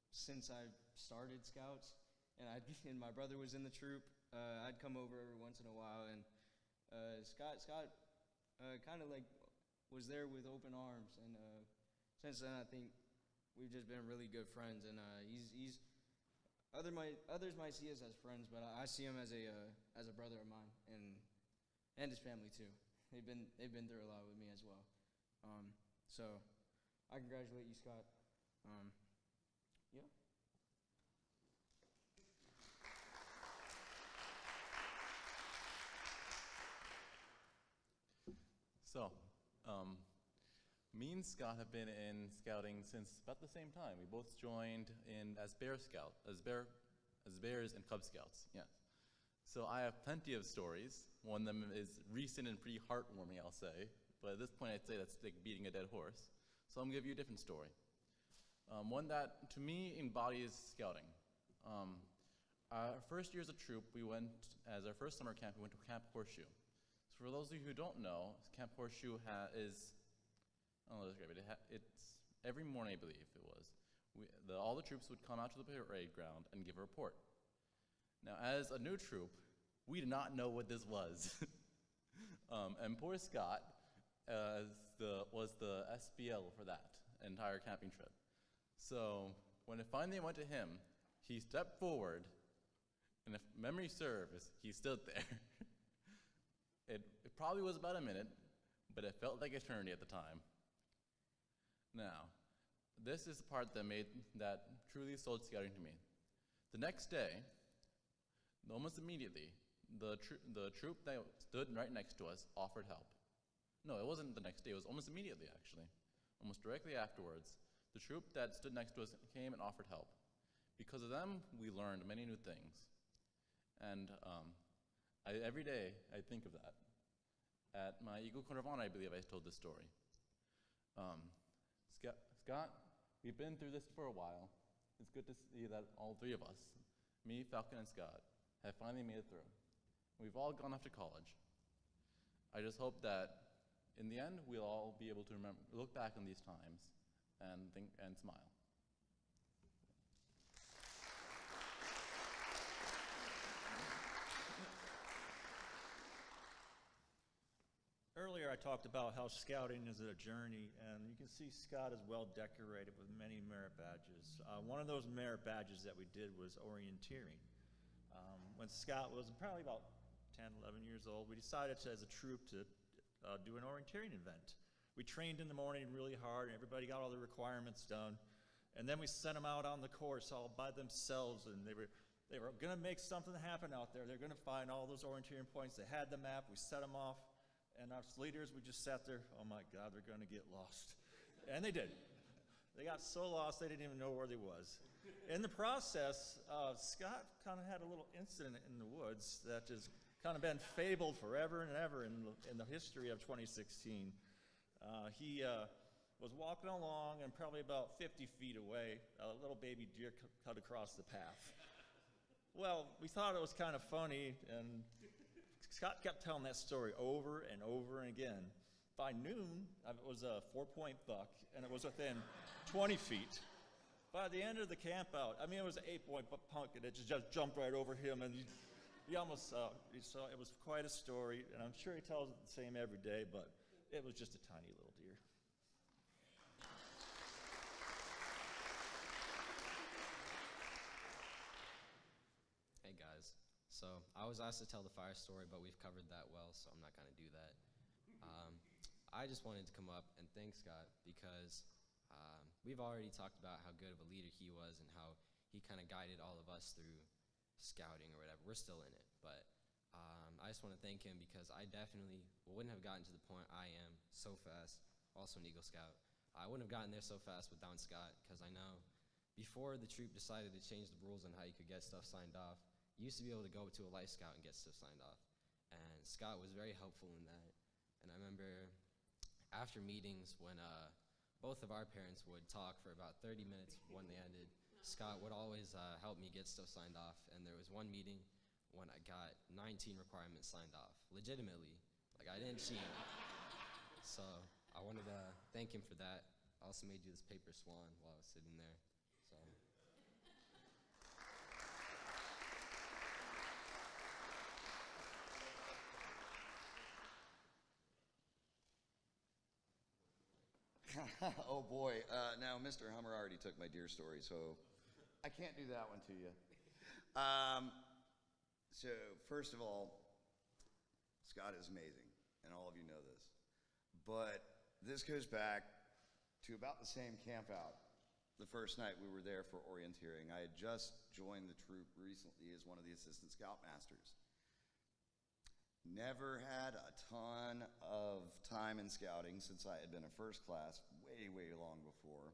since I started Scouts, and my brother was in the troop. I'd come over every once in a while, and Scott kind of like was there with open arms, and since then I think we've just been really good friends. And he's others might see us as friends, but I see him as a brother of mine, and his family too. They've been through a lot with me as well. So I congratulate you, Scott. Yeah. So, me and Scott have been in scouting since about the same time. We both joined in as Bears and Cub Scouts. Yes. So I have plenty of stories. One of them is recent and pretty heartwarming, I'll say. But at this point, I'd say that's like beating a dead horse. So I'm gonna give you a different story. One that, to me, embodies scouting. Our first year as a troop, we went, as our first summer camp, we went to Camp Horseshoe. So for those of you who don't know, Camp Horseshoe is, I don't know, it's every morning, I believe it was. All the troops would come out to the parade ground and give a report. Now, as a new troop, we did not know what this was. And poor Scott was the SBL for that entire camping trip. So when it finally went to him, he stepped forward, and if memory serves, he stood there. It probably was about a minute, but it felt like eternity at the time. Now, this is the part that truly sold scouting to me. The next day, almost immediately, the troop that stood right next to us offered help. No, it wasn't the next day, it was almost immediately, actually. Almost directly afterwards, the troop that stood next to us came and offered help. Because of them, we learned many new things. And every day, I think of that. At my Eagle Code of Honor, I believe I told this story. Scott, we've been through this for a while. It's good to see that all three of us, me, Falcon, and Scott, have finally made it through. We've all gone off to college. I just hope that in the end, we'll all be able to look back on these times and think and smile. Earlier I talked about how scouting is a journey, and you can see Scott is well decorated with many merit badges. One of those merit badges that we did was orienteering. When Scott was probably about 10, 11 years old, we decided as a troop to do an orienteering event. We trained in the morning really hard, and everybody got all the requirements done. And then we sent them out on the course all by themselves, and they were going to make something happen out there. They're going to find all those orienteering points. They had the map. We set them off. And us leaders, we just sat there, oh my God, they're going to get lost. And they did. They got so lost, they didn't even know where they was. In the process, Scott kind of had a little incident in the woods that has kind of been fabled forever and ever in the history of 2016. He was walking along, and probably about 50 feet away, a little baby deer cut across the path. Well, we thought it was kind of funny, and Scott kept telling that story over and over and again. By noon, it was a 4-point buck, and it was within 20 feet. By the end of the camp out, I mean, it was an 8-point punk, and it just jumped right over him, and he almost he saw it was quite a story, and I'm sure he tells it the same every day, but it was just a tiny little deer. Hey guys, So I was asked to tell the fire story, but we've covered that well, so I'm not going to do that. I just wanted to come up and thank Scott because we've already talked about how good of a leader he was and how he kind of guided all of us through scouting or whatever. We're still in it, but I just want to thank him because I definitely wouldn't have gotten to the point I am so fast, also an Eagle Scout. I wouldn't have gotten there so fast without Scott because I know before the troop decided to change the rules on how you could get stuff signed off, you used to be able to go to a Life Scout and get stuff signed off. And Scott was very helpful in that. And I remember after meetings when both of our parents would talk for about 30 minutes when they ended, Scott would always help me get stuff signed off. And there was one meeting when I got 19 requirements signed off, legitimately. Like, I didn't cheat. So I wanted to thank him for that. I also made you this paper swan while I was sitting there. So. Oh boy, now Mr. Hummer already took my deer story, so I can't do that one to you. So first of all, Scott is amazing, and all of you know this. But this goes back to about the same camp out. The first night we were there for orienteering, I had just joined the troop recently as one of the assistant scoutmasters. Never had a ton of time in scouting since I had been a first class way, way long before.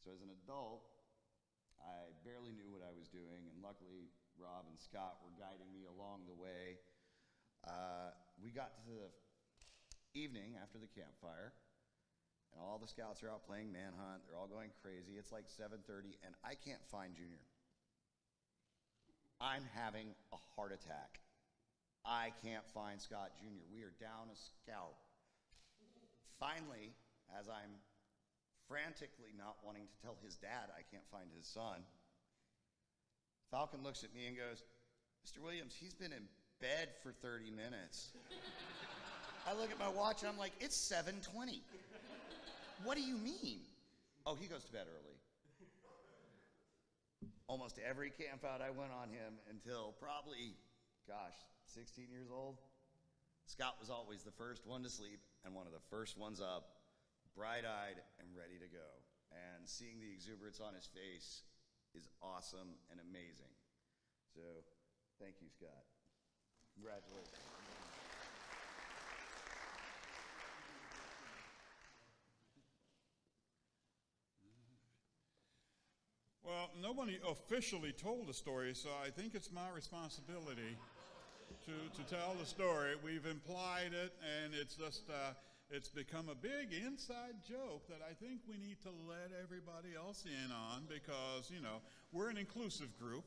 So as an adult, I barely knew what I was doing, and luckily Rob and Scott were guiding me along the way. We got to the evening after the campfire, and all the scouts are out playing manhunt. They're all going crazy. It's like 7:30, and I can't find Junior. I'm having a heart attack. I can't find Scott Jr. We are down a scout. Finally, as I'm frantically not wanting to tell his dad I can't find his son, Falcon looks at me and goes, "Mr. Williams, he's been in bed for 30 minutes. I look at my watch and I'm like, it's 7:20. What do you mean? Oh, he goes to bed early. Almost every camp out I went on him until probably, gosh, 16 years old. Scott was always the first one to sleep and one of the first ones up, bright-eyed and ready to go. And seeing the exuberance on his face is awesome and amazing. So, thank you, Scott. Congratulations. Well, nobody officially told the story, so I think it's my responsibility to tell the story. We've implied it, and it's just, it's become a big inside joke that I think we need to let everybody else in on because, you know, we're an inclusive group.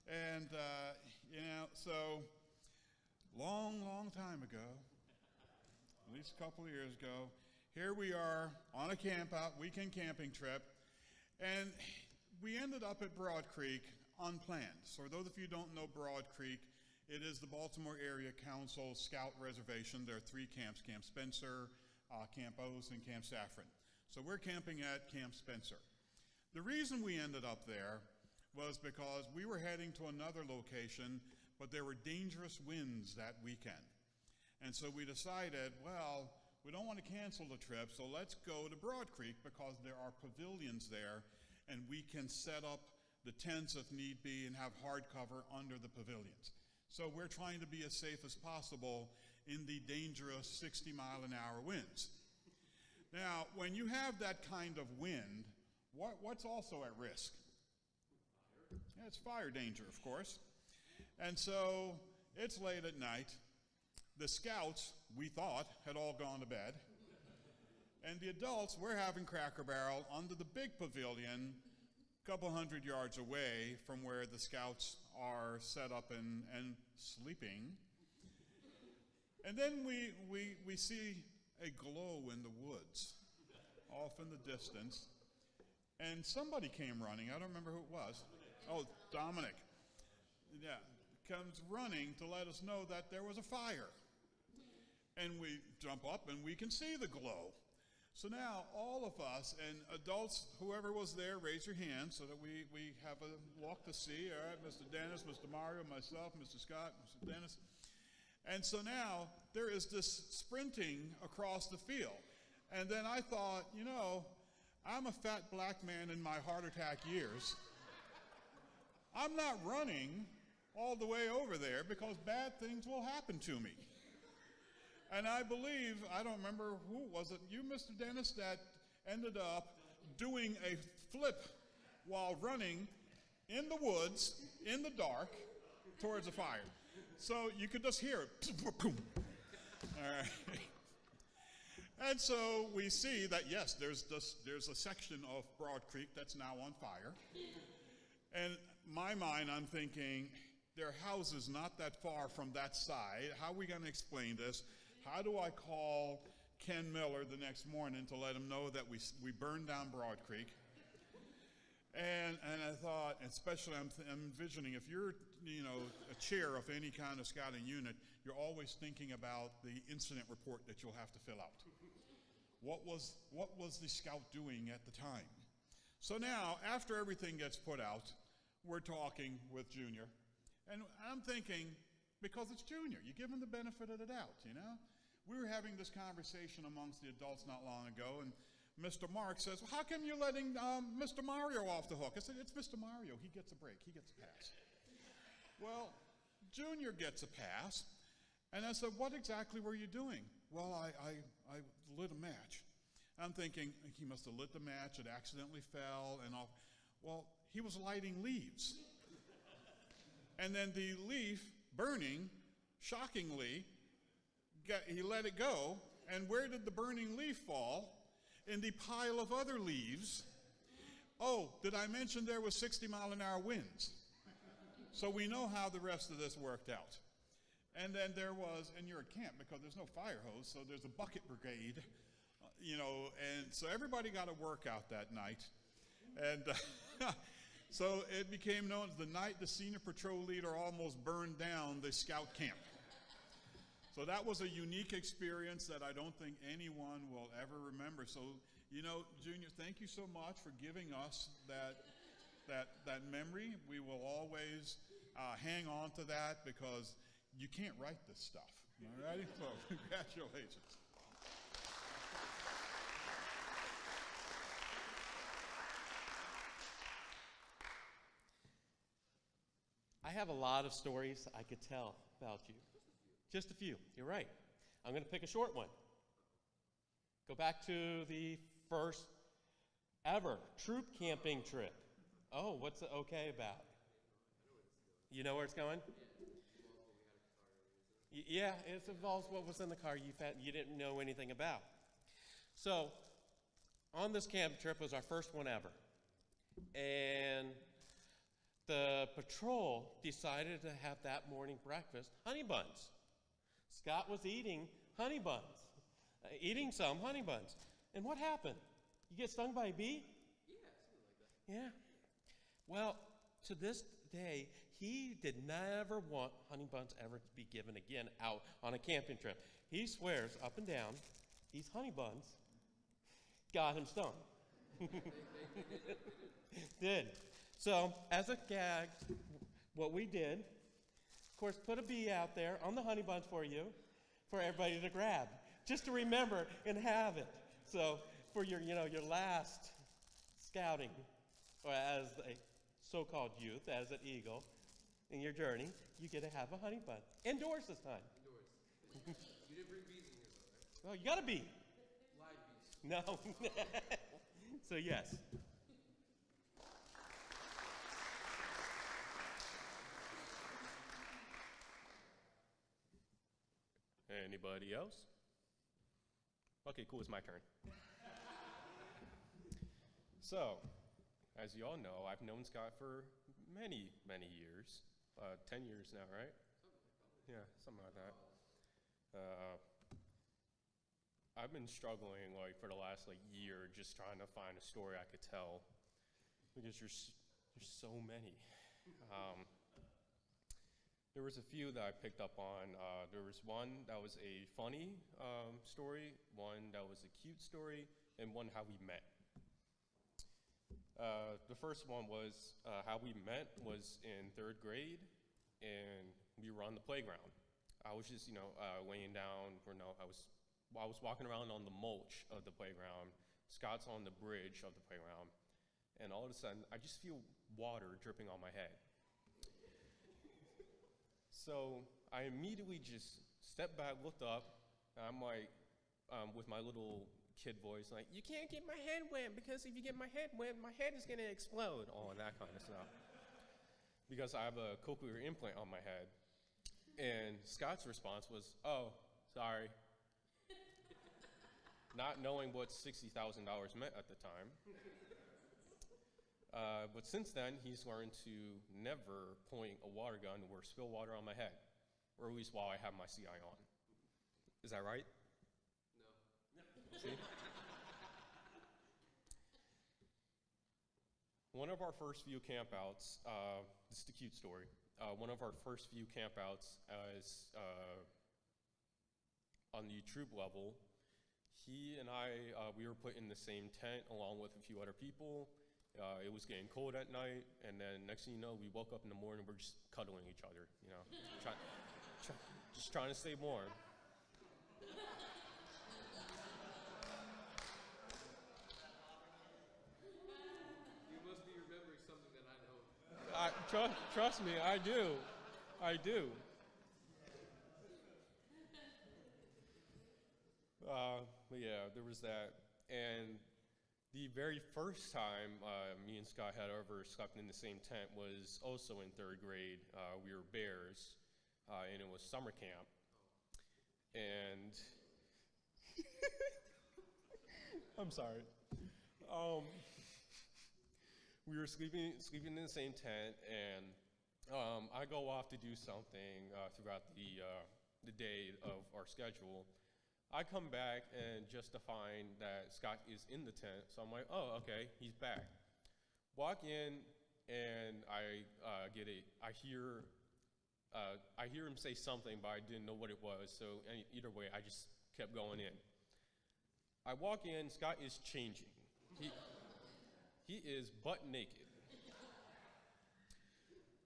And, you know, so long time ago, at least a couple of years ago, here we are on a camp out, weekend camping trip, and we ended up at Broad Creek unplanned. So for those of you who don't know Broad Creek, it is the Baltimore Area Council Scout Reservation. There are 3 camps, Camp Spencer, Camp O's, and Camp Saffron. So we're camping at Camp Spencer. The reason we ended up there was because we were heading to another location, but there were dangerous winds that weekend. And so we decided, well, we don't want to cancel the trip, so let's go to Broad Creek because there are pavilions there, and we can set up the tents if need be and have hard cover under the pavilions. So we're trying to be as safe as possible in the dangerous 60-mile-an-hour winds. Now, when you have that kind of wind, what's also at risk? Yeah, it's fire danger, of course. And so it's late at night. The scouts, we thought, had all gone to bed. And the adults, we're having Cracker Barrel under the big pavilion, a couple hundred yards away from where the scouts are set up and sleeping. And then we see a glow in the woods, off in the distance. And somebody came running. I don't remember who it was. Oh, Dominic. Yeah, comes running to let us know that there was a fire. And we jump up and we can see the glow. So now, all of us, and adults, whoever was there, raise your hand so that we have a walk to see. All right, Mr. Dennis, Mr. Mario, myself, Mr. Scott, Mr. Dennis. And so now, there is this sprinting across the field. And then I thought, you know, I'm a fat black man in my heart attack years. I'm not running all the way over there because bad things will happen to me. And I believe, I don't remember who was it, you, Mr. Dennis, that ended up doing a flip while running in the woods, in the dark, towards the fire. So you could just hear it. All right. And so we see that, yes, there's a section of Broad Creek that's now on fire. And in my mind, I'm thinking, there are houses not that far from that side. How are we going to explain this? How do I call Ken Miller the next morning to let him know that we burned down Broad Creek? And I thought, especially I'm envisioning, if you're, you know, a chair of any kind of scouting unit, you're always thinking about the incident report that you'll have to fill out. What was the scout doing at the time? So now, after everything gets put out, we're talking with Junior, and I'm thinking, because it's Junior, you give him the benefit of the doubt, you know? We were having this conversation amongst the adults not long ago, and Mr. Mark says, well, how come you're letting Mr. Mario off the hook? I said, it's Mr. Mario. He gets a break. He gets a pass. Well, Junior gets a pass, and I said, what exactly were you doing? Well, I lit a match. I'm thinking, he must have lit the match. It accidentally fell, and all. Well, he was lighting leaves. And then the leaf burning, shockingly, he let it go, and where did the burning leaf fall? In the pile of other leaves. Oh, did I mention there was 60-mile-an-hour winds? So we know how the rest of this worked out. And then there was, and you're at camp because there's no fire hose, so there's a bucket brigade, you know, and so everybody got a workout that night. And so it became known as the night the senior patrol leader almost burned down the scout camp. So that was a unique experience that I don't think anyone will ever remember. So, you know, Junior, thank you so much for giving us that memory. We will always hang on to that because you can't write this stuff. All righty? So, congratulations. I have a lot of stories I could tell about you. Just a few. You're right. I'm going to pick a short one. Go back to the first ever troop camping trip. Oh, what's it okay about? You know where it's going? Yeah, it involves what was in the car you didn't know anything about. So, on this camp trip was our first one ever. And the patrol decided to have that morning breakfast honey buns. Scott was eating honey buns, eating some honey buns. And what happened? You get stung by a bee? Yeah, something like that. Yeah. Well, to this day, he did never want honey buns ever to be given again out on a camping trip. He swears up and down, these honey buns got him stung. Did. So, as a gag, what we did, of course, put a bee out there on the honey buns for you, for everybody to grab, just to remember and have it. So, for your last scouting, or as a so-called youth, as an eagle, in your journey, you get to have a honey bun. Indoors this time. Indoors. You didn't bring bees in here, though, right? Oh, you got a bee. Live bees. No. So, yes. Anybody else? Okay, cool, it's my turn. So, as you all know, I've known Scott for many, many years. 10 years now, right? Yeah, something like that. I've been struggling for the last year just trying to find a story I could tell because there's so many. There was a few that I picked up on. There was one that was a funny story, one that was a cute story, and one how we met. The first one was how we met was in 3rd grade, and we were on the playground. I was just, laying down, I was walking around on the mulch of the playground. Scott's on the bridge of the playground, and all of a sudden, I just feel water dripping on my head. So I immediately just stepped back, looked up, and I'm like, with my little kid voice, like, you can't get my head wet, because if you get my head wet, my head is gonna explode, all of that kind of stuff. Because I have a cochlear implant on my head. And Scott's response was, oh, sorry. Not knowing what $60,000 meant at the time. But since then, he's learned to never point a water gun or spill water on my head, or at least while I have my CI on. Is that right? No. See? One of our first few campouts, this is the cute story. One of our first few campouts is on the troop level. He and I, we were put in the same tent along with a few other people. It was getting cold at night, and then next thing you know, we woke up in the morning, we're just cuddling each other, just trying to stay warm. You must be remembering something that I know. Trust me, I do. I do. But yeah, there was that. And the very first time me and Scott had ever slept in the same tent was also in 3rd grade. We were bears, and it was summer camp. And I'm sorry. We were sleeping in the same tent, and I go off to do something throughout the day of our schedule. I come back and just to find that Scott is in the tent, so I'm like, oh, okay, he's back. Walk in, and I hear him say something, but I didn't know what it was, so either way, I just kept going in. I walk in, Scott is changing. He is butt naked.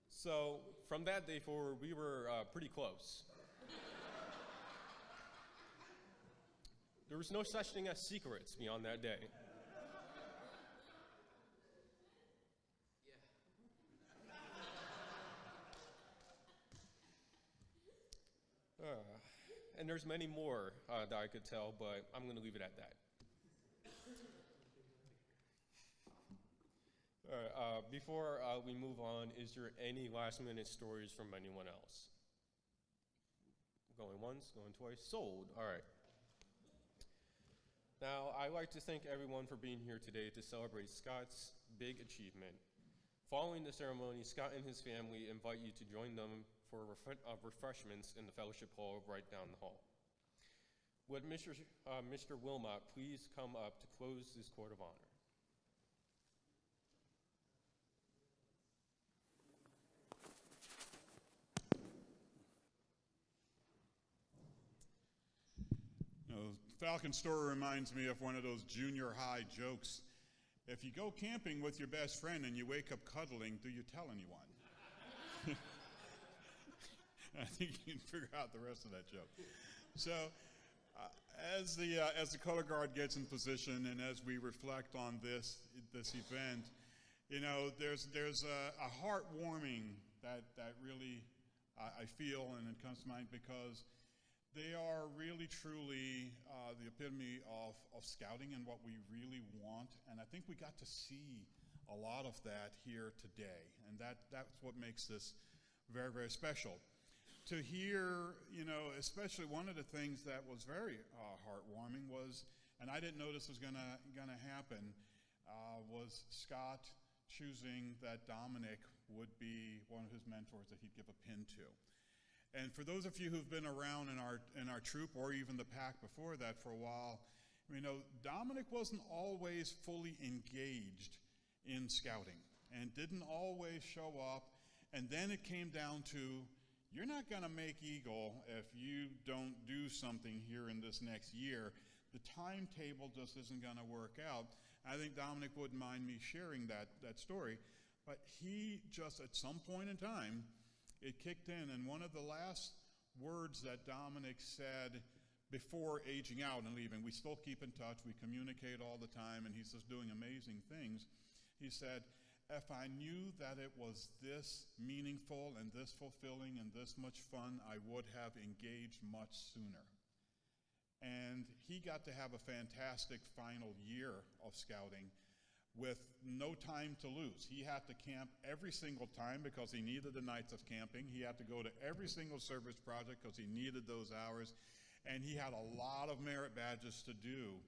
So from that day forward, we were pretty close. There was no such thing as secrets beyond that day. And there's many more that I could tell, but I'm going to leave it at that. All right, before we move on, is there any last-minute stories from anyone else? Going once, going twice, sold. All right. Now, I'd like to thank everyone for being here today to celebrate Scott's big achievement. Following the ceremony, Scott and his family invite you to join them for refreshments in the fellowship hall right down the hall. Would Mr. Wilmot please come up to close this court of honor? Falcon story reminds me of one of those junior high jokes. If you go camping with your best friend and you wake up cuddling, do you tell anyone? I think you can figure out the rest of that joke. So, as the color guard gets in position and as we reflect on this event, there's a heartwarming that really I feel and it comes to mind because they are really, truly the epitome of scouting and what we really want. And I think we got to see a lot of that here today. And that's what makes this very, very special. To hear, especially one of the things that was very heartwarming was, and I didn't know this was gonna happen, was Scott choosing that Dominic would be one of his mentors that he'd give a pin to. And for those of you who've been around in our troop or even the pack before that for a while, Dominic wasn't always fully engaged in scouting and didn't always show up. And then it came down to, you're not going to make Eagle if you don't do something here in this next year. the timetable just isn't going to work out. I think Dominic wouldn't mind me sharing that story, but he just at some point in time, it kicked in, and one of the last words that Dominic said before aging out and leaving, we still keep in touch, we communicate all the time, and he's just doing amazing things. He said, if I knew that it was this meaningful and this fulfilling and this much fun, I would have engaged much sooner. And he got to have a fantastic final year of scouting with no time to lose. He had to camp every single time because he needed the nights of camping. He had to go to every single service project because he needed those hours. And he had a lot of merit badges to do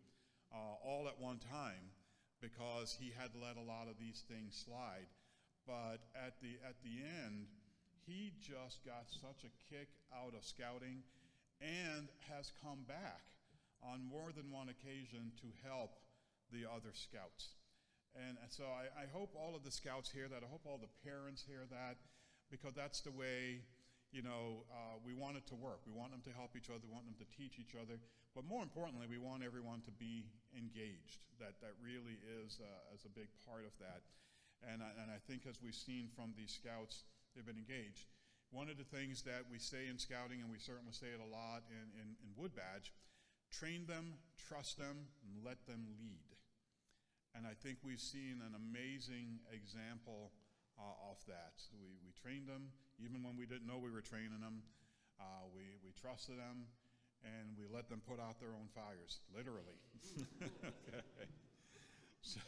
all at one time because he had let a lot of these things slide. But at the end, he just got such a kick out of scouting and has come back on more than one occasion to help the other scouts. And so I hope all of the scouts hear that. I hope all the parents hear that, because that's the way, we want it to work. We want them to help each other. We want them to teach each other. But more importantly, we want everyone to be engaged. That really is a big part of that. And I think as we've seen from these scouts, they've been engaged. One of the things that we say in scouting, and we certainly say it a lot in Wood Badge, train them, trust them, and let them lead. And I think we've seen an amazing example of that. We trained them, even when we didn't know we were training them. We trusted them, and we let them put out their own fires, literally. Okay. So,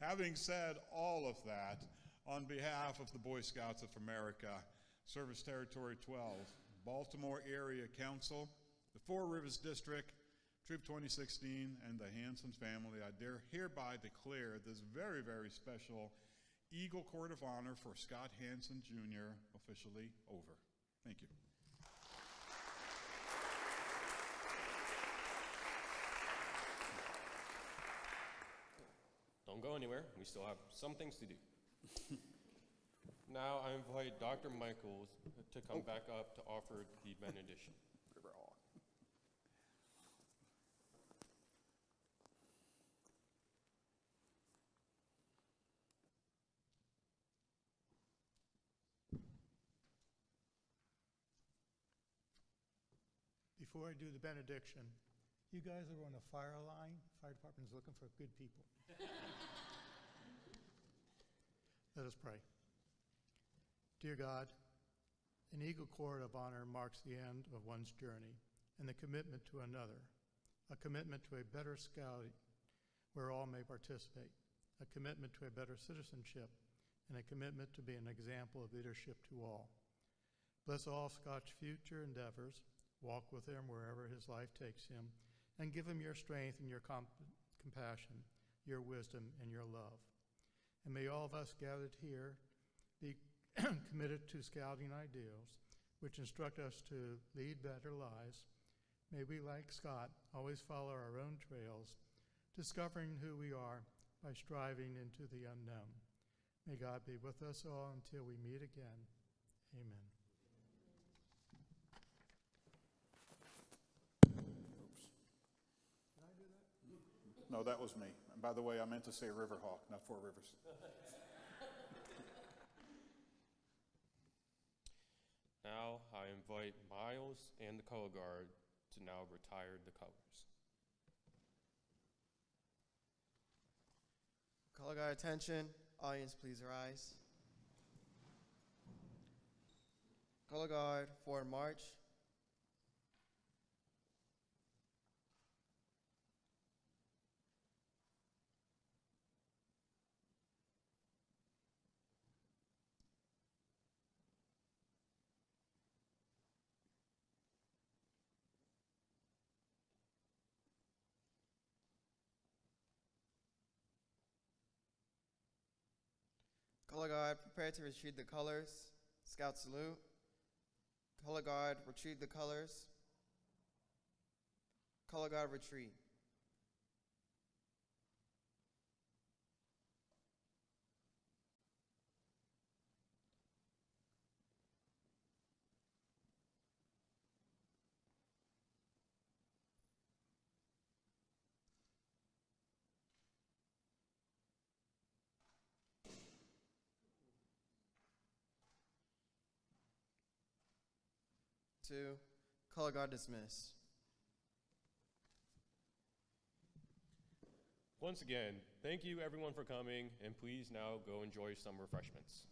having said all of that, on behalf of the Boy Scouts of America, Service Territory 12, Baltimore Area Council, the Four Rivers District, Troop 2016, and the Hansen family, I hereby declare this very, very special Eagle Court of Honor for Scott Hansen Jr. officially over. Thank you. Don't go anywhere. We still have some things to do. Now I invite Dr. Michaels to come back up to offer the benediction. Before I do the benediction, you guys are on a fire line. Fire department is looking for good people. Let us pray. Dear God, an Eagle Court of Honor marks the end of one's journey and the commitment to another, a commitment to a better scouting where all may participate, a commitment to a better citizenship, and a commitment to be an example of leadership to all. Bless all Scott's future endeavors. Walk with him wherever his life takes him, and give him your strength and your compassion, your wisdom and your love. And may all of us gathered here be committed to scouting ideals, which instruct us to lead better lives. May we, like Scott, always follow our own trails, discovering who we are by striving into the unknown. May God be with us all until we meet again. Amen. No, that was me. And by the way, I meant to say Riverhawk, not Four Rivers. Now I invite Miles and the color guard to now retire the colors. Color guard attention. Audience, please rise. Color guard, forward march. Color guard, prepare to retrieve the colors. Scout salute. Color guard, retrieve the colors. Color guard, retreat. 2. Color guard dismiss. Once again, thank you everyone for coming, and please now go enjoy some refreshments.